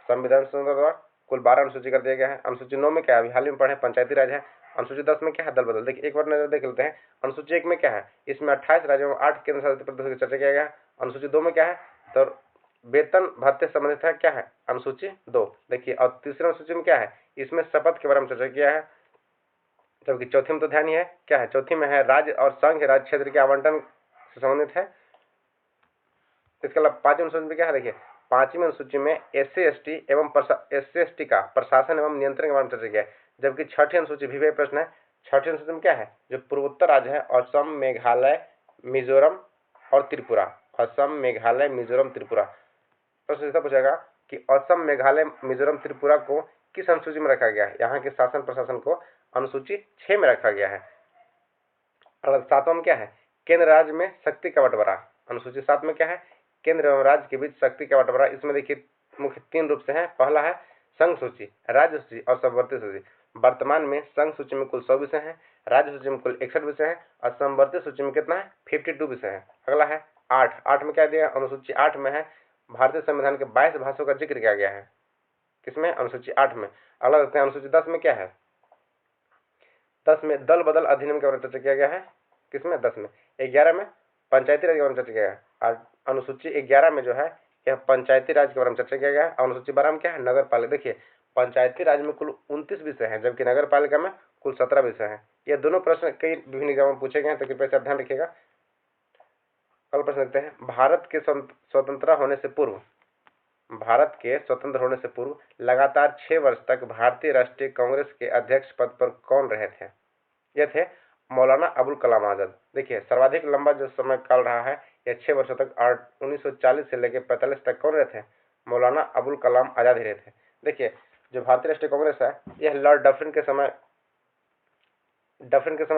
संविधान संशोधन द्वारा कुल 12 अनुसूची कर दिया गया है। अनुसूची 9 में क्या है? अभी हाल ही में पढ़े पंचायती राज है। अनुसूची 10 में क्या है? दल बदल। देखिए, एक बार नजर देख लेते हैं। अनुसूची 1 में क्या है? इसमें 28 राज्यों में 8 केंद्र शासित प्रदेशों की चर्चा किया गया है। अनुसूची 2 में क्या है? तो वेतन भत्ते संबंधित है, क्या है? अनुसूची 2। देखिए, और तीसरे अनुसूची में क्या है? इसमें शपथ के बारे में चर्चा किया है। जबकि चौथी में तो ध्यान ही है, क्या है? चौथी में है राज्य और संघ राज्य क्षेत्र के आवंटन से संबंधित है। इसके अलावा 5वीं अनुसूची में क्या है? देखिए, 5वीं अनुसूची में SC/ST का प्रशासन एवं नियंत्रण के बारे में चर्चा किया है। जबकि 6ठी अनुसूची भी प्रश्न है। 6ठी अनुसूची में क्या है? जो पूर्वोत्तर राज्य है असम, मेघालय, मिजोरम और त्रिपुरा। असम, मेघालय, मिजोरम, त्रिपुरा। प्रश्न ऐसा पूछेगा कि असम, मेघालय, मिजोरम, त्रिपुरा को किस अनुसूची में रखा गया है? यहाँ के शासन प्रशासन को अनुसूची 6 में रखा गया है। और 7वां में क्या है? केंद्र राज्य में शक्ति का बंटवारा। अनुसूची 7 में क्या है? केंद्र एवं राज्य के बीच शक्ति का बंटवारा। इसमें देखिए मुख्य 3 रूप से है। पहला है संघ सूची, राज्य सूची और समवर्ती सूची। वर्तमान में संघ सूची में कुल 100 विषय है, राज्य सूची में कुल 61 विषय है और समवर्ती सूची में कितना है? 52 विषय है। अगला है 8 में क्या दिया? अनुसूची 8 में है भारतीय संविधान के 22 भाषाओं का जिक्र किया गया है। किसमें? अनुसूची 8 में। अगला देखते हैं अनुसूची 10 में क्या है? 10 में दल बदल अधिनियम के बारे में चर्चा किया गया है। किसमें? 10 में। 11 में पंचायती राज के बारे में चर्चा किया गया है। और अनुसूची 11 में जो है यह पंचायती राज के बारे में चर्चा किया गया है। अनुसूची 12 में क्या है? नगर पालिका। देखिए, पंचायती राज में कुल 29 विषय है, जबकि नगर पालिका में कुल 17 विषय है। ये दोनों प्रश्न कई विभिन्न एग्जाम में पूछे गए हैं, तो कृपया से ध्यान रखिएगा। अगला प्रश्न देखते हैं, भारत के स्वतंत्र होने से पूर्व लगातार 6 वर्ष तक भारतीय राष्ट्रीय कांग्रेस के अध्यक्ष पद पर कौन रहे थे? ये थे मौलाना अबुल कलाम आजाद। देखिए, सर्वाधिक लंबा जो समय काल रहा है यह 6 वर्षों तक 1940 से लेकर 45 तक कौन रहे थे? मौलाना अबुल कलाम आजाद ही रहे थे। देखिए, जो भारतीय राष्ट्रीय कांग्रेस है यह लॉर्ड डफरिन के समय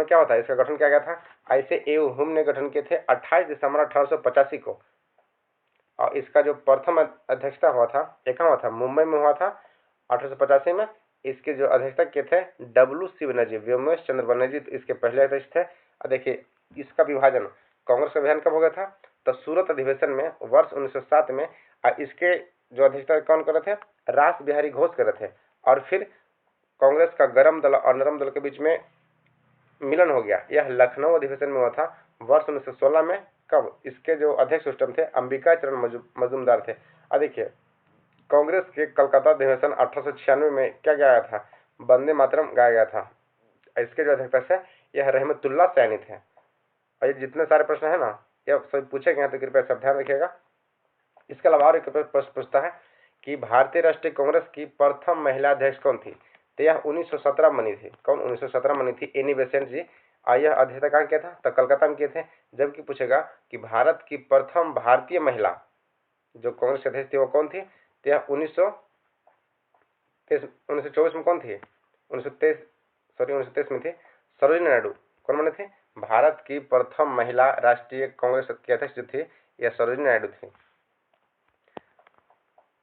क्या होता है? इसका गठन किया गया था। ऐसे ए हुम ने गठन किए थे 28 दिसंबर 1885 को। और इसका जो प्रथम अध्यक्षता हुआ था, ये कहाँ हुआ था? मुंबई में हुआ था 1885 में। इसके जो अध्यक्षता किए थे WC बनर्जी, व्योमेश चंद्र बनर्जी, इसके पहले अध्यक्ष थे। और देखिए, इसका विभाजन कांग्रेस का विभाजन कब हो गया था? तो सूरत अधिवेशन में वर्ष 1907 में। इसके जो अध्यक्षता कौन कर रहे थे? रास बिहारी घोष कर रहे थे। और फिर कांग्रेस का गर्म दल और नरम दल के बीच में मिलन हो गया। यह लखनऊ अधिवेशन में हुआ था वर्ष 1916 में। कब? इसके जो अध्यक्ष उस टाइम थे अंबिका चरण मजूमदार थे। और देखिए, कांग्रेस के कलकत्ता अधिवेशन 1896 में क्या गाया था? वंदे मातरम गाया गया था। इसके जो अध्यक्ष है यह रहमतुल्लाह सैनी थे। और ये जितने सारे प्रश्न है ना, यह सभी पूछे गए हैं, तो कृपया सब ध्यान रखिएगा। इसके अलावा और एक प्रश्न पूछता है कि भारतीय राष्ट्रीय कांग्रेस की प्रथम महिला अध्यक्ष कौन थी? तो यह 1917 बनी थी। कौन? 1917 बनी थी, एनी बेसेंट जी। यह अध्यक्षता कहाँ किया था? तो कलकत्ता में किए थे। जबकि पूछेगा कि भारत की प्रथम भारतीय महिला जो कांग्रेस अध्यक्ष थी वो कौन थी? तो यह 1924 में कौन थी? 1923 में थी सरोजिनी नायडू। कौन बने थे? भारत की प्रथम महिला राष्ट्रीय कांग्रेस की अध्यक्ष जो थी यह सरोजिनी नायडू थी।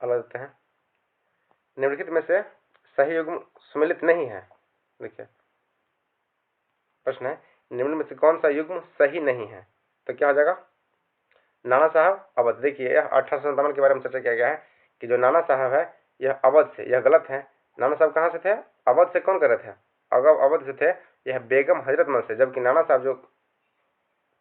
अलग देते हैं, निम्नलिखित में से सही युग्म सुमेलित नहीं है। देखिए प्रश्न है, निम्न में से कौन सा युग्म सही नहीं है? तो क्या हो जाएगा? नाना साहब अवध। देखिए यह 1857 के बारे में चर्चा किया गया है कि जो नाना साहब है यह अवध से, यह गलत है। नाना साहब कहाँ से थे? अवध से। कौन कर रहे थे? अवध से थे। यह बेगम हजरतमल से। जबकि नाना साहब जो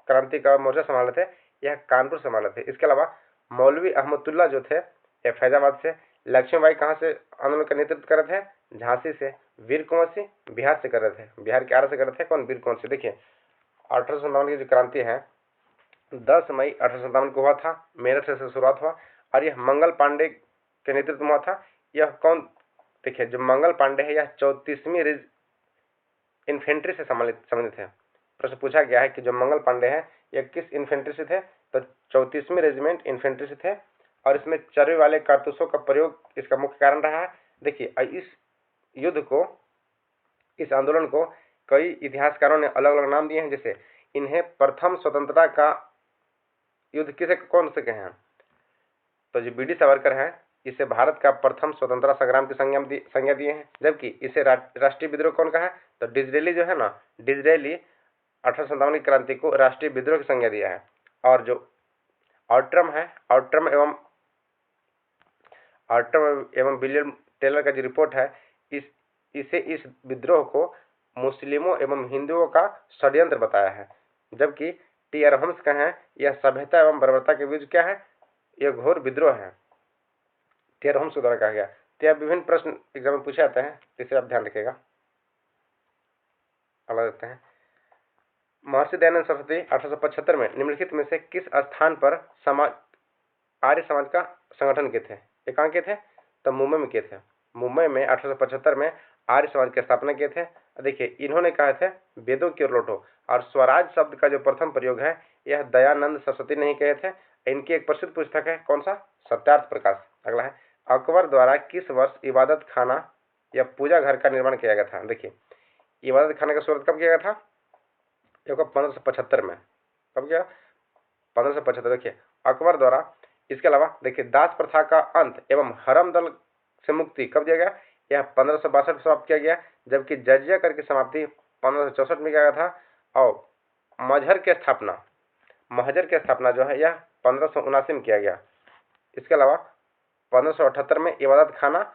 क्रांति का मोर्चा संभाले थे यह कानपुर संभाले थे। इसके अलावा मौलवी अहमदुल्ला जो थे यह फैजाबाद से। लक्ष्मीबाई कहाँ से आंदोलन का नेतृत्व कर रहे थे? झांसी से। वीर कुंवर सिंह बिहार से कर रहे थे, बिहार के आरा से कर रहे थे। कौन? वीर कुंवर सिंह। देखिए 1857 की जो क्रांति है 10 मई 1857 को हुआ था, मेरठ से शुरुआत हुआ और यह मंगल पांडे के नेतृत्व में हुआ था। यह कौन? देखिए जो मंगल पांडे है यह 34वीं इन्फेंट्री से संबंधित है। प्रश्न पूछा गया है कि जो मंगल पांडे हैं यह किस इन्फेंट्री से थे? तो 34वीं रेजिमेंट इन्फेंट्री से थे और इसमें चर्बी वाले कारतूसों का प्रयोग इसका मुख्य कारण रहा है। देखिए इस युद्ध को, इस आंदोलन को कई इतिहासकारों ने अलग अलग नाम दिए हैं। जैसे इन्हें प्रथम स्वतंत्रता का युद्ध किसे कौन से कहे हैं? तो जो बी.डी. सावरकर है इसे भारत का प्रथम स्वतंत्रता संग्राम की संज्ञा दिए हैं। जबकि इसे राष्ट्रीय विद्रोह कौन कहा है? तो डिसरेली जो है ना, डिसरेली 1857 की क्रांति को राष्ट्रीय विद्रोह की संज्ञा दिया है। और जो आउट्रम है, आउट्रम एवं विलियम टेलर का जो रिपोर्ट है इस विद्रोह को मुस्लिमों एवं हिंदुओं का षड्यंत्र बताया है। जबकि टी अरहम्स का है यह सभ्यता एवं बर्बरता के बीच क्या है? यह घोर विद्रोह है। टी अरहम्स के द्वारा कहा गया। तो यह विभिन्न प्रश्न एग्जाम में पूछे जाते हैं, इसे आप ध्यान रखिएगा। अलग देते हैं, महर्षि दयानंद सरस्वती 1875 में निम्नलिखित में से किस स्थान पर आर्य समाज का संगठन किए थे? ये कहाँ किए थे? तो मुंबई में किए थे। मुंबई में 1875 में आर्य समाज की स्थापना किए थे। देखिए इन्होंने कहा थे वेदों की ओर लौटो। और स्वराज शब्द का जो प्रथम प्रयोग है यह दयानंद सरस्वती ने ही कहे थे। इनकी एक प्रसिद्ध पुस्तक है, कौन सा? सत्यार्थ प्रकाश। अगला है, अकबर द्वारा किस वर्ष इबादत खाना या पूजा घर का निर्माण किया गया था? देखिए इबादत खाना का शुरुआत कब किया गया था? 1575 में। कब किया? 1575। देखिए अकबर द्वारा। इसके अलावा देखिए दास प्रथा का अंत एवं हरम दल से मुक्ति कब दिया गया? यह 1562 में समाप्त किया गया। जबकि जजिया कर की समाप्ति 1564 में किया गया था। और महजर की स्थापना जो है यह 1579 में किया गया। इसके अलावा 1578 में इबादत खाना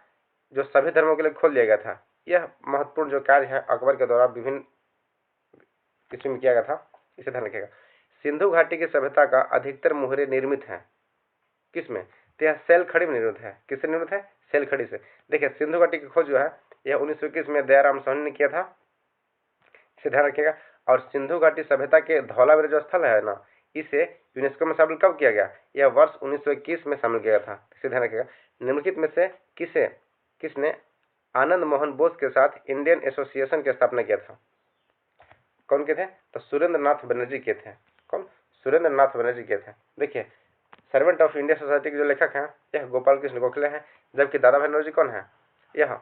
जो सभी धर्मों के लिए खोल दिया गया था। यह महत्वपूर्ण जो कार्य है अकबर के द्वारा विभिन्न इसमें किया गया था, इसे ध्यान रखिएगा। सिंधु घाटी की सभ्यता का अधिकतर मुहरे निर्मित है किसमें? तो यह सेल खड़ी में निर्मित है। किससे निर्मित है? सेल खड़ी से। देखिए सिंधु घाटी की खोज जो है यह 1921 में दयाराम साहनी ने किया था, इसे ध्यान रखिएगा। और सिंधु घाटी सभ्यता के धौलावीर जो स्थल है ना, इसे यूनेस्को में शामिल कब किया गया? यह वर्ष 1921 में शामिल किया था, इसे ध्यान रखिएगा। निम्नलिखित में से किसने आनंद मोहन बोस के साथ इंडियन एसोसिएशन की स्थापना किया था? कौन के थे? तो सुरेंद्र नाथ बनर्जी के थे। कौन? सुरेंद्र नाथ बनर्जी के थे। देखिए सर्वेंट ऑफ इंडिया सोसाइटी के जो लेखक हैं यह गोपाल कृष्ण गोखले हैं। जबकि दादा भाई नौरोजी कौन है? यह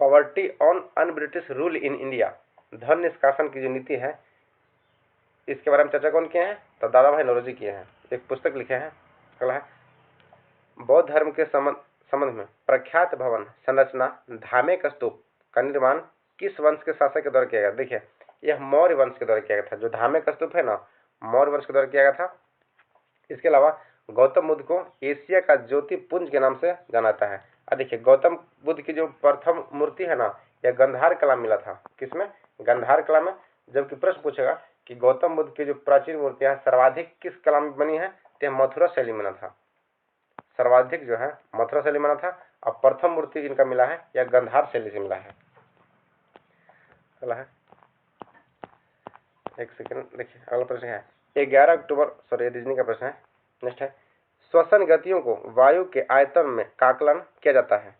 poverty on un British rule in India, धन निष्कासन की जो नीति है इसके बारे में चर्चा कौन किए हैं? तो दादा भाई नौरोजी किए हैं, एक पुस्तक लिखे हैं। अगला है, बौद्ध धर्म के संबंध में प्रख्यात भवन संरचना धामेक स्तूप का निर्माण किस वंश के शासक के द्वारा किया गया? देखिए यह मौर्य वंश के द्वारा किया गया था। जो धामेक स्तूप है ना, मौर्य वंश के द्वारा किया गया था। इसके अलावा गौतम बुद्ध को एशिया का ज्योतिपुंज के नाम से जाना जाता है। देखिए गौतम बुद्ध की जो प्रथम मूर्ति है ना, यह गंधार कला में मिला था। किसमें? गंधार कला में। जबकि प्रश्न पूछेगा कि गौतम बुद्ध की जो प्राचीन मूर्तियां सर्वाधिक किस कला में बनी है? तो यह मथुरा शैली में बना था। सर्वाधिक जो है मथुरा शैली में बना था। और प्रथम मूर्ति जिनका मिला है यह गंधार शैली से मिला है। अगला है, एक सेकंड देखिए अगला प्रश्न है 11 अक्टूबर रीजनिंग का प्रश्न है। नेक्स्ट है, श्वसन गतियों को वायु के आयतन में आकलन किया जाता है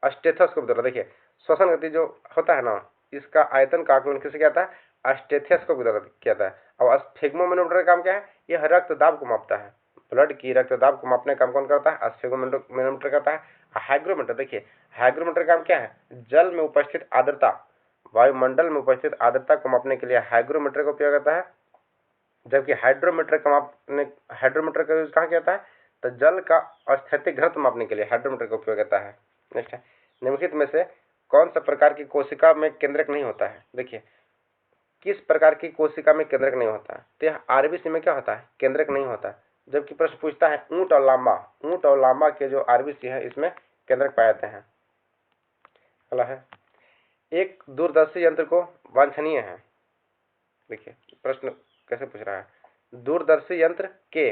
स्टेथोस्कोप द्वारा। देखिए श्वसन गति जो होता है ना, इसका आयतन का आकलन किसे किया था? स्टेथोस्कोप के द्वारा किया था। और स्फिग्मोमीटर का काम क्या है? यह रक्त दाब को मापता है, ब्लड की रक्तदाब को मापने का काम कौन करता है? स्फिग्मोमीटर करता है। हाइग्रोमीटर, देखिए हाइग्रोमीटर का काम क्या है? जल में उपस्थित आर्द्रता, वायुमंडल में उपस्थित आर्द्रता को मापने के लिए हाइग्रोमीटर का उपयोग करता है। जबकि हाइड्रोमीटर का यूज कहाँ किया जाता है? तो जल का स्थैतिक घनत्व मापने के लिए हाइड्रोमीटर का उपयोग करता है। नेक्स्ट है, निम्नलिखित में से कौन सा प्रकार की कोशिका में केंद्रक नहीं होता है? देखिए किस प्रकार की कोशिका में केंद्रक नहीं होता है? तो यह आरबीसी में क्या होता है? केंद्रक नहीं होता है। जबकि प्रश्न पूछता है ऊंट और लामा के जो आरबीसी है इसमें केंद्रक पाए जाते हैं। अगला है, एक दूरदर्शी यंत्र को वांछनीय है। देखिए प्रश्न कैसे पूछ रहा है? दूरदर्शी यंत्र के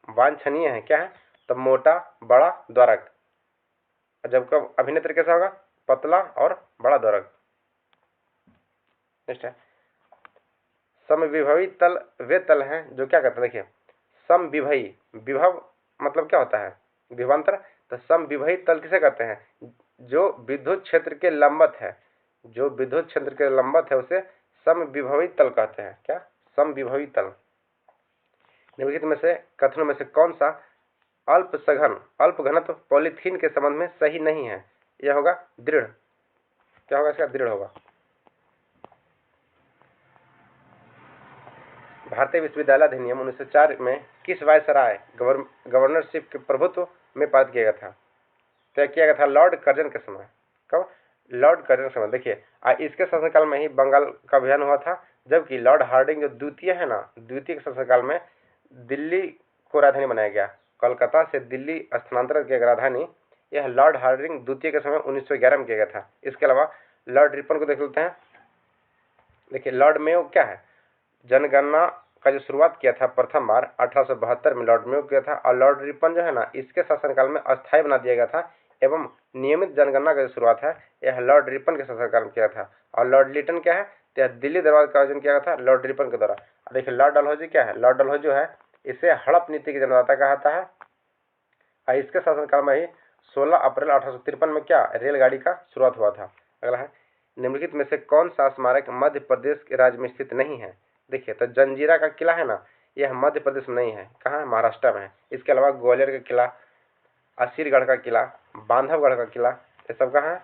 वांछनीय है क्या है? तो मोटा, बड़ा, द्वारक। जबकि अभिनेत्र कैसा होगा? पतला और बड़ा द्वारक। नेक्स्ट है, समविभवी तल वे तल हैं जो क्या करते हैं? देखिए समविभवी, विभव मतलब क्या होता है? विभवांतर। तो समविभवी तल किसे कहते हैं? जो विद्युत क्षेत्र के लंबवत है, जो विद्युत क्षेत्र के लंबवत है उसे समविभवी तल कहते हैं। क्या? समविभवी तल। निम्नलिखित में से कथनों में से कौन सा अल्प घनत्व पॉलीथीन के संबंध में सही नहीं है? यह होगा दृढ़। क्या होगा इसका? दृढ़ होगा। भारतीय विश्वविद्यालय अधिनियम 1904 में किस वायसराय गवर्नरशिप के प्रभुत्व में पारित किया गया था? तय किया गया था लॉर्ड कर्जन के समय। कब? लॉर्ड कर्जन के समय। देखिए इसके शासनकाल में ही बंगाल का अभियान हुआ था। जबकि लॉर्ड हार्डिंग जो द्वितीय है ना, द्वितीय के शासनकाल में दिल्ली को राजधानी बनाया गया। कलकत्ता से दिल्ली स्थानांतरित किया गया राजधानी। यह लॉर्ड हार्डिंग द्वितीय के समय 1911 में किया गया था। इसके अलावा लॉर्ड रिपन को देख लेते हैं। देखिए लॉर्ड मेयो क्या है? जनगणना का जो शुरुआत किया था प्रथम बार 1872 में लॉर्ड मेयो किया था। और लॉर्ड रिपन जो है ना, इसके शासनकाल में अस्थायी बना दिया गया था एवं नियमित जनगणना का जो शुरुआत है यह लॉर्ड रिपन के शासनकाल में किया था। और लॉर्ड लिटन क्या है? तो यह दिल्ली दरबार का आयोजन किया गया था लॉर्ड रिपन के द्वारा। देखिए लॉर्ड डलहौजी क्या है? लॉर्ड डलहौजी जो है इसे हड़प नीति की जन्मदाता कहा जाता है। और इसके शासनकाल में ही 16 अप्रैल 1853 में क्या? रेलगाड़ी का शुरुआत हुआ था। अगला है, निम्नलिखित में से कौन सा स्मारक मध्य प्रदेश के राज्य में स्थित नहीं है? देखिए तो जंजीरा का किला है ना, यह मध्य प्रदेश में नहीं है। कहाँ है? महाराष्ट्र में है। इसके अलावा ग्वालियर का किला, असीरगढ़ का किला, बांधवगढ़ का किला, ये सब कहाँ है?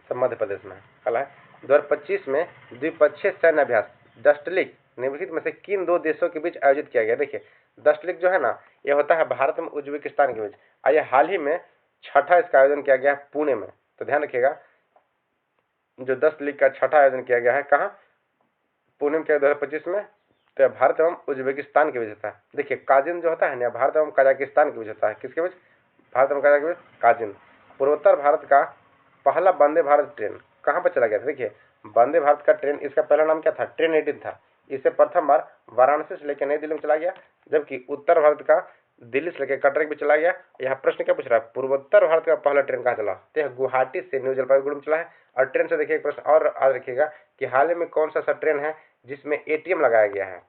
सब मध्य प्रदेश में है। अगला है, 2025 में द्विपक्षीय सैन्य अभ्यास डस्टलिक निम्नलिखित में से किन दो देशों के बीच आयोजित किया गया? देखिए डस्टलिक जो है ना, यह होता है भारत में उज्बेकिस्तान के बीच। और यह हाल ही में छठा इसका आयोजन किया गया है पुणे में। तो ध्यान रखिएगा जो डस्टलिक का छठा आयोजन किया गया है कहाँ? पुणे में किया 2025 में। तो भारत एवं उज्बेकिस्तान के बीच होता है। देखिए काजिन जो होता है ना, भारत एवं कजाकिस्तान के बीच होता है। किसके बीच? भारत एवं कजाकिस्तान के बीच, काजिन। पूर्वोत्तर भारत का पहला वंदे भारत ट्रेन कहाँ पर चला गया था? देखिए वंदे भारत का ट्रेन, इसका पहला नाम क्या था? ट्रेन 18 था। इसे प्रथम बार वाराणसी से लेकर नई दिल्ली में चला गया। जबकि उत्तर भारत का दिल्ली से लेकर कटरा भी चला गया। यहाँ प्रश्न क्या पूछ रहा है? पूर्वोत्तर भारत का पहला ट्रेन कहाँ चला? तो यह गुवाहाटी से न्यू जलपाईगुड़ी में चला है। और ट्रेन से देखिए प्रश्न और याद रखिएगा कि हाल ही में कौन सा ट्रेन है जिसमें एटीएम लगाया गया है?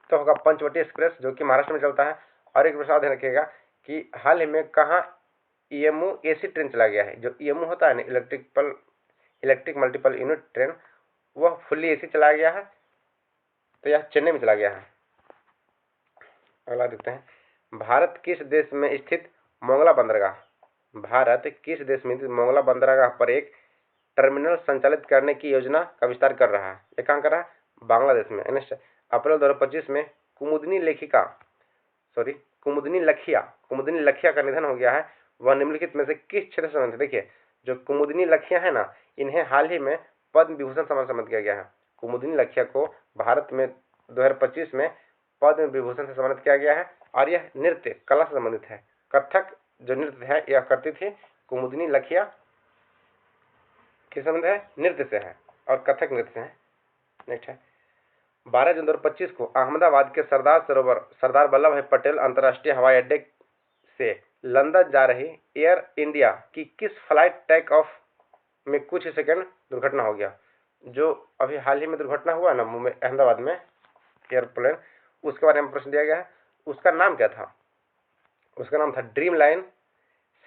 तो होगा पंचवटी एक्सप्रेस जो कि महाराष्ट्र में चलता है। और एक प्रश्न ध्यान रखिएगा कि हाल ही में कहाँ ईएमयू एसी ट्रेन चला गया है? जो ईएमयू होता है ना, इलेक्ट्रिक मल्टीपल यूनिट ट्रेन, वह फुल्ली एसी चलाया गया है। तो यह चेन्नई में चला गया है। अगला देखते हैं, भारत किस देश में स्थित मोंगला बंदरगाह? भारत किस देश में स्थित मोंगला बंदरगाह पर एक टर्मिनल संचालित करने की योजना का विस्तार कर रहा है? ये कहाँ कर रहा है? बांग्लादेश में। अप्रैल 2025 में कुमुदनी लखिया का निधन हो गया है। वह निम्नलिखित में से किस क्षेत्र से संबंधित? देखिए जो कुमुदनी लखिया है ना, इन्हें हाल ही में पद्म विभूषण सम्मान सम्मानित किया गया है। कुमुदनी लखिया को भारत में 2025 में पद्म विभूषण से सम्मानित किया गया है। और यह नृत्य कला से संबंधित है। कथक जो नृत्य है यह करती थी कुमुदनी लखिया, किस संबंध है? नृत्य से है और कथक नृत्य से है। नेक्स्ट है, 12 जून 2025 को अहमदाबाद के सरदार वल्लभ भाई पटेल अंतर्राष्ट्रीय हवाई अड्डे से लंदन जा रही एयर इंडिया की किस फ्लाइट टेक ऑफ में कुछ सेकंड दुर्घटना हो गया? जो अभी हाल ही में दुर्घटना हुआ ना मुंबई अहमदाबाद में एयरप्लेन, उसके बारे में प्रश्न दिया गया है। उसका नाम क्या था? उसका नाम था dream line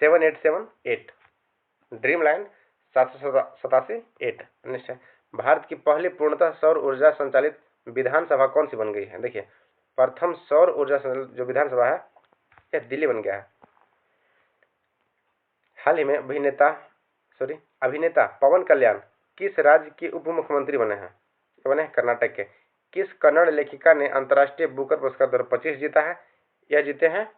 7878। Dream line 787 8। Next है, भारत की पहली पूर्णतः सौर ऊर्जा संचालित विधानसभा कौन सी बन गई है? देखिए, प्रथम सौर ऊर्जा संचालित जो विधानसभा है यह दिल्ली बन गया है। हाल ही में अभिनेता पवन कल्याण किस राज्य के उप मुख्यमंत्री बने हैं? बने कर्नाटक के। किस कन्नड़ लेखिका ने अंतर्राष्ट्रीय बुकर पुरस्कार 2025 जीता है? यह जीते हैं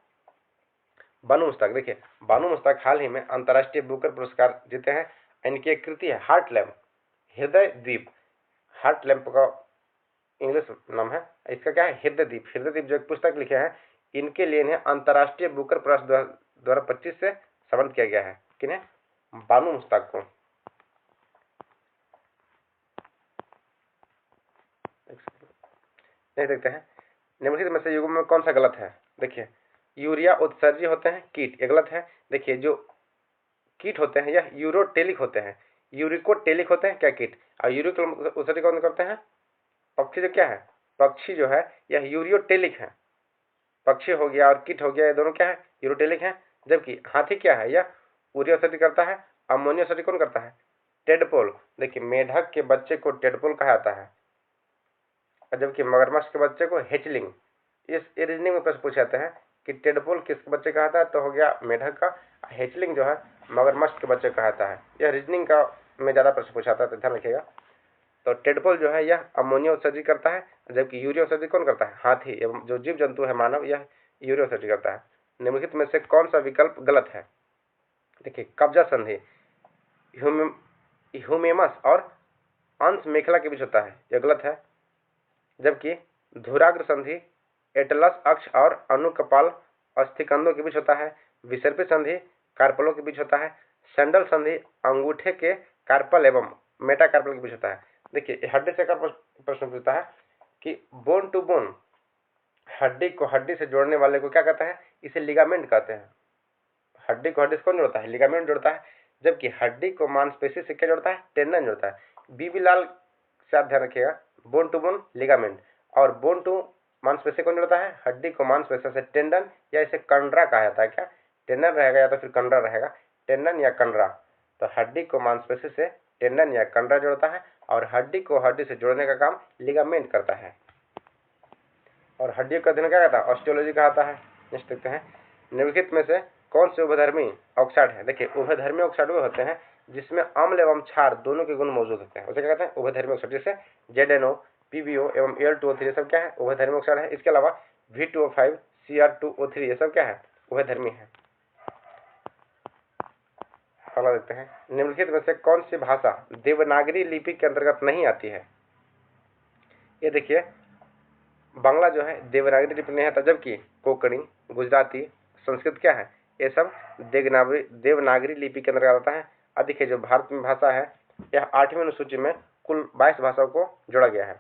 बानू मुश्ताक। देखिए, बानू मुश्ताक हाल ही में अंतर्राष्ट्रीय बुकर पुरस्कार जीते हैं। इनकी एक कृति है हार्ट लैम्प, हृदय द्वीप। हार्ट लैम्प का इंग्लिश नाम है, इसका क्या है? हृदय द्वीप। हृदय द्वीप जो एक पुस्तक लिखे हैं, इनके लिए इन्हें अंतर्राष्ट्रीय बुकर पुरस्कार 2025 से सम्मानित किया गया है। किन्हें? बानू मुश्ताक को। नहीं, देखते हैं निम्नलिखित में से युग्म में कौन सा गलत है? देखिए, यूरिया उत्सर्जी होते हैं कीट, ये गलत है। देखिए, जो कीट होते हैं यह यूरोटेलिक होते हैं, यूरिकोटेलिक होते हैं क्या कीट, और यूरिक उत्सर्जी कौन करते हैं? पक्षी। जो क्या है? पक्षी जो है यह यूरियोटेलिक है। पक्षी हो गया और कीट हो गया, ये दोनों क्या है? यूरोटेलिक है। जबकि हाथी क्या है? यह यूरिया उत्सर्जी करता है। अमोनिया उत्सर्जी कौन करता है? टेडपोल। देखिए, मेढक के बच्चे को टेडपोल कहा जाता है, जबकि मगरमच्छ के बच्चे को हेचलिंग। इस रीजनिंग में प्रश्न पूछे जाते हैं कि टेडपोल किसके बच्चे कहता है, तो हो गया मेढक का। हेचलिंग जो है मगरमच्छ के बच्चे कहता है। यह रीजनिंग का में ज्यादा प्रश्न पूछा था, तो ध्यान रखिएगा। तो टेडपोल जो है यह अमोनिया उत्सर्जी करता है, जबकि यूरिया उत्सर्जी कौन करता है? हाथी। एवं जो जीव जंतु है मानव, यह यूरिया उत्सर्जी करता है। निम्नलिखित में से कौन सा विकल्प गलत है? देखिए, कब्जा संधि ह्यूमेमस और अंश मेखला के बीच होता है, यह गलत है। जबकि धुराग्र संधि एटलस अक्ष और अनुकपाल अस्थिकंदों के बीच होता है। विसर्पी संधि कार्पलों के बीच होता है। सैंडल संधि अंगूठे के कार्पल एवं मेटाकार्पल के बीच होता है। देखिए, हड्डी से प्रश्न पूछता है कि बोन टू बोन, हड्डी को हड्डी से जोड़ने वाले को क्या कहता है? इसे लिगामेंट कहते हैं। हड्डी को हड्डी से कौन जोड़ता है? लिगामेंट जोड़ता है। जबकि हड्डी को मांसपेशी से क्या जोड़ता है? टेंडन जोड़ता है। बीबी लाल से आप ध्यान रखिएगा, बोन टू बोन लिगामेंट, और बोन टू मांसपेशी कौन जोड़ता है? हड्डी को मांसपेशी से टेंडन, या इसे कंडरा कहा जाता है। क्या टेंडन रहेगा या तो फिर कंडरा रहेगा? टेंडन या कंडरा। तो हड्डी को मांसपेशी से टेंडन या कंडरा जोड़ता है, और हड्डी को हड्डी से जोड़ने का काम लिगामेंट करता है। और हड्डी का अध्ययन क्या कहता है? ऑस्टियोलॉजी कहता है। नेक्स्ट देखते हैं, निम्नलिखित में से कौन से उभयधर्मी ऑक्साइड है? देखिए, उभयधर्मी ऑक्साइड वो होते हैं जिसमें अम्ल एवं क्षार दोनों के गुण मौजूद होते हैं, उसे क्या कहते हैं? उभयधर्मी ऑक्साइड। जैसे ZNO, PbO एवं Al2O3 ये सब क्या है? उभयधर्मी ऑक्साइड है। इसके अलावा V2O5, Cr2O3 ये सब क्या है? उभयधर्मी है। अगला देखते हैं, निम्नलिखित में से कौन सी भाषा देवनागरी लिपि के अंतर्गत नहीं आती है? ये देखिए, बांग्ला जो है देवनागरी लिपि नहीं आता, जबकि कोंकणी, गुजराती, संस्कृत क्या है? ये सब देवनागरी लिपि के अंतर्गत आता है। अब देखिए, जो भारत में भाषा है यह 8वीं अनुसूची में कुल 22 भाषाओं को जोड़ा गया है।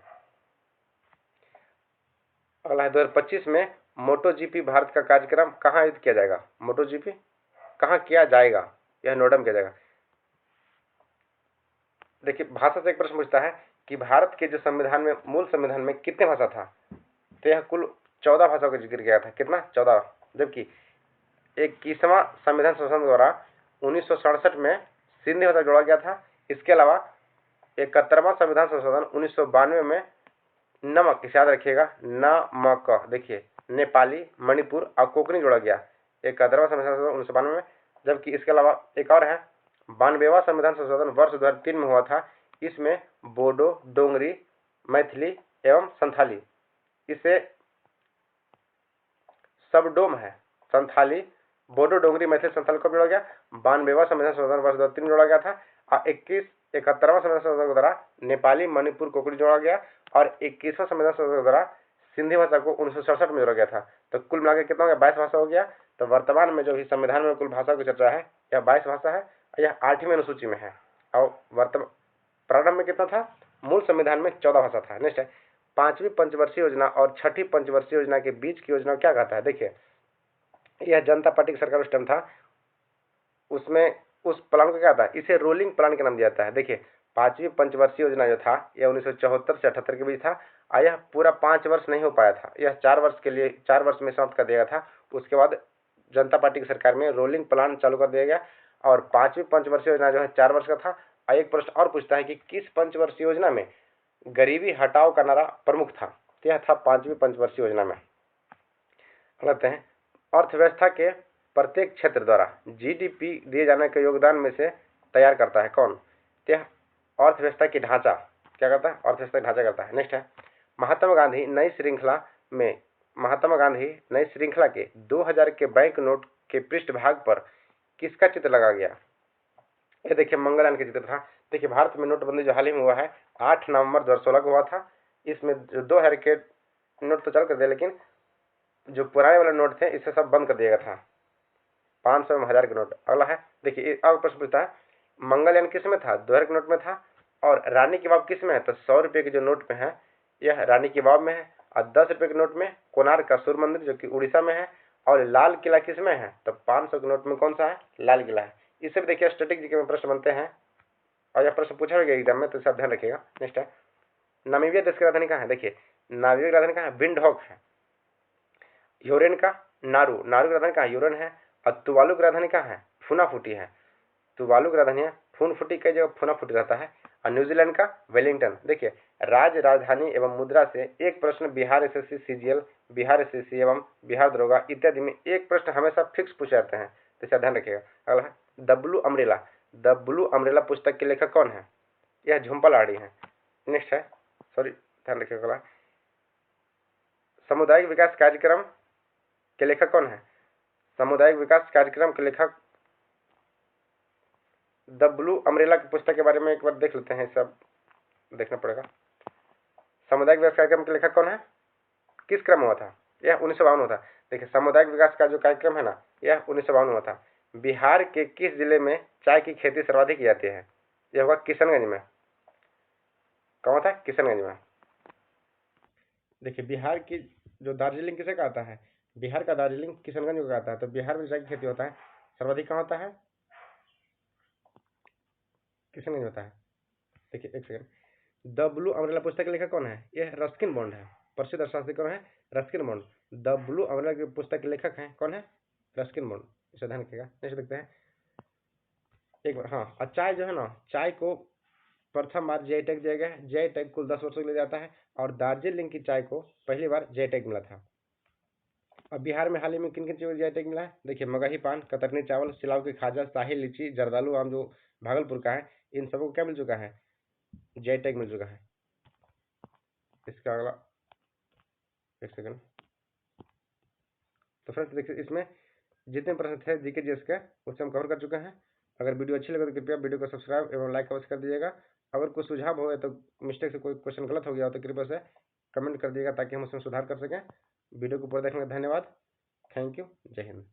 अगला है, 2025 में MotoGP भारत का कार्यक्रम कहाँ आयोजित किया जाएगा? MotoGP कहाँ किया जाएगा? यह नोएडा में किया जाएगा। देखिए, भाषा से एक प्रश्न पूछता है कि भारत के जो संविधान में, मूल संविधान में कितने भाषा था? तो यह कुल 14 भाषाओं का जिक्र किया था। कितना? 14। जबकि 21वां संविधान संशोधन द्वारा 1967 में सिंधी भाषा जोड़ा गया था। इसके अलावा 71वां संविधान संशोधन 1992 में नमक, इसे याद रखिएगा, नमक, देखिए, नेपाली, मणिपुर और कोंकणी जोड़ा गया 71वां संविधान संशोधन 1992 में। जबकि इसके अलावा एक और है, 92वां संविधान संशोधन वर्ष 2003 में हुआ था। इसमें बोडो, डोंगरी, मैथिली एवं संथाली, इसे सबडोम है। संथाली, बोडो, डोंगरी, मैथिली, संथाली को जोड़ा गया। 92वां संविधान संशोधन वर्ष 2003 में जोड़ा गया था। और 71वां संविधान संशोधन द्वारा नेपाली, मणिपुर, कोंकणी जोड़ा गया। और 21वां संविधान संशोधन द्वारा सिंधी भाषा को 1967 में जोड़ा गया था। तो कुल मिलाकर कितना हो गया? 22 भाषा हो गया। तो वर्तमान में जो भी संविधान में कुल भाषा की चर्चा है यह 22 भाषा है। यह 8वीं अनुसूची में है। और प्रारंभ में कितना था? मूल संविधान में 14 भाषा था। नेक्स्ट है, 5वीं पंचवर्षीय योजना और 6ठी पंचवर्षीय योजना के बीच की योजना क्या कहता है? देखिए, यह जनता पार्टी की सरकार उस टाइम था, उसमें उस प्लान को क्या था? इसे रोलिंग प्लान के नाम दिया जाता है। देखिए, 5वीं पंचवर्षीय योजना जो था यह 1974 से 78 के बीच था। और यह पूरा 5 वर्ष नहीं हो पाया था, यह 4 वर्ष के लिए 4 वर्ष में समाप्त कर दिया था। उसके बाद जनता पार्टी की सरकार में रोलिंग प्लान चालू कर दिया गया। और 5वीं पंचवर्षीय योजना जो है 4 वर्ष का था। और एक प्रश्न और पूछता है कि किस पंचवर्षीय योजना में गरीबी हटाओ का नारा प्रमुख था? यह था 5वीं पंचवर्षीय योजना में। कहते हैं अर्थव्यवस्था के प्रत्येक क्षेत्र द्वारा जीडीपी दिए जाने के योगदान में से तैयार करता है कौन? यह अर्थव्यवस्था की ढांचा क्या करता है? अर्थव्यवस्था ढांचा करता है। नेक्स्ट है महात्मा गांधी नई श्रृंखला के 2000 के बैंक नोट के पृष्ठभाग पर किसका चित्र लगा गया? ये देखिए मंगलयान का चित्र था। देखिए भारत में नोटबंदी जो हाल ही में हुआ है 8 नवंबर 2016 को हुआ था। इसमें जो 2000 के नोट तो चल कर दिया, लेकिन जो पुराने वाले नोट थे इसे सब बंद कर दिया गया था। 500 में 1000 के नोट। अगला है देखिए अब प्रश्न पूछता है मंगलयान किस में था? 2000 के नोट में था। और रानी की वाव किस में है? तो 100 रुपये के जो नोट में है यह रानी की वाव में है। और 10 रुपये के नोट में कोणार्क का सूर्य मंदिर जो कि उड़ीसा में है। और लाल किला किस में है? तो 500 के नोट में कौन सा है? लाल किला है। इससे भी देखिए स्टैटिक जीके में प्रश्न बनते हैं और यह प्रश्न पूछा गया एग्जाम में, तो इसका ध्यान रखिएगा। नेक्स्ट है नामीबिया देश की राजधानी कहाँ है? देखिए नामीबिया की राजधानी कहाँ है? विंडहॉक है। यूरेन का नारू की राजधानी कहाँ है? यूरेन है। और तुवालू की राजधानी कहाँ है? फुनाफुटी है। तुवालू की राजधानी है फुनफुटी, कई जगह फुनाफुटी रहता है। और न्यूजीलैंड का वेलिंगटन। देखिए राज्य राजधानी एवं मुद्रा से एक प्रश्न Bihar SSC CGL, Bihar SSC एवं बिहार दरोगा इत्यादि में एक प्रश्न हमेशा फिक्स पूछे जाते हैं, तो इसका ध्यान रखिएगा। अगला है द ब्लू अम्ब्रेला पुस्तक के लेखक कौन है? यह झुम्पा लाहिड़ी है। नेक्स्ट है ध्यान रखिएगा। अगला सामुदायिक विकास कार्यक्रम के लेखक कौन है? सामुदायिक विकास कार्यक्रम के लेखक द ब्लू अम्ब्रेला की पुस्तक के बारे में एक बार देख लेते हैं, सब देखना पड़ेगा। सामुदायिक विकास कार्यक्रम के लेखक कौन है? किस क्रम हुआ था? यह 1952 हुआ था। देखिए सामुदायिक विकास का जो कार्यक्रम है ना यह 1952 हुआ था। बिहार के किस जिले में चाय की खेती सर्वाधिक की जाती है? यह होगा किशनगंज में। कौन था? किशनगंज में। देखिए बिहार की जो दार्जिलिंग किसे कहता है? बिहार का दार्जिलिंग किशनगंज को कहता है। तो बिहार में चाय की खेती होता है सर्वाधिक कहाँ होता है? किशनगंज होता है। देखिए एक सेकंड, द ब्लू अम्ब्रेला पुस्तक के लेखक कौन है? यह रस्किन बॉन्ड है। प्रसिद्ध अर्थशास्त्री कौन है? Ruskin bond. The blue umbrella की पुस्तक के लेखक हैं कौन है? Ruskin bond. इसे ध्यान रखिएगा। नेक्स्ट देखते हैं एक बार। हाँ और चाय जो है ना, चाय को प्रथम बार जीआई टैग दिया गया है। जीआई टैग कुल 10 वर्षों के लिए जाता है और दार्जिलिंग की चाय को पहली बार जीआई टैग मिला था। अब बिहार में हाल ही में किन किन चीज़ों को जीआई टैग मिला है? देखिए मगही पान, कतरनी चावल, सिलाव की खाजा, शाही लीची, जर्दालू आम जो भागलपुर का है, इन सबको क्या मिल चुका है? जीआई टैग मिल चुका है। इसका अगला एक सेकंड। तो फ्रेंड्स देखिए इसमें जितने प्रश्न थे जीके जीएस के उससे हम कवर कर चुके हैं। अगर वीडियो अच्छी लगे तो कृपया वीडियो को सब्सक्राइब एवं लाइक अवश्य कर दीजिएगा। अगर कुछ सुझाव हो तो मिस्टेक से कोई क्वेश्चन गलत हो गया हो तो कृपया से कमेंट कर दीजिएगा ताकि हम उसमें सुधार कर सकें। वीडियो को पूरा देखने का धन्यवाद। Thank you. जय हिंद।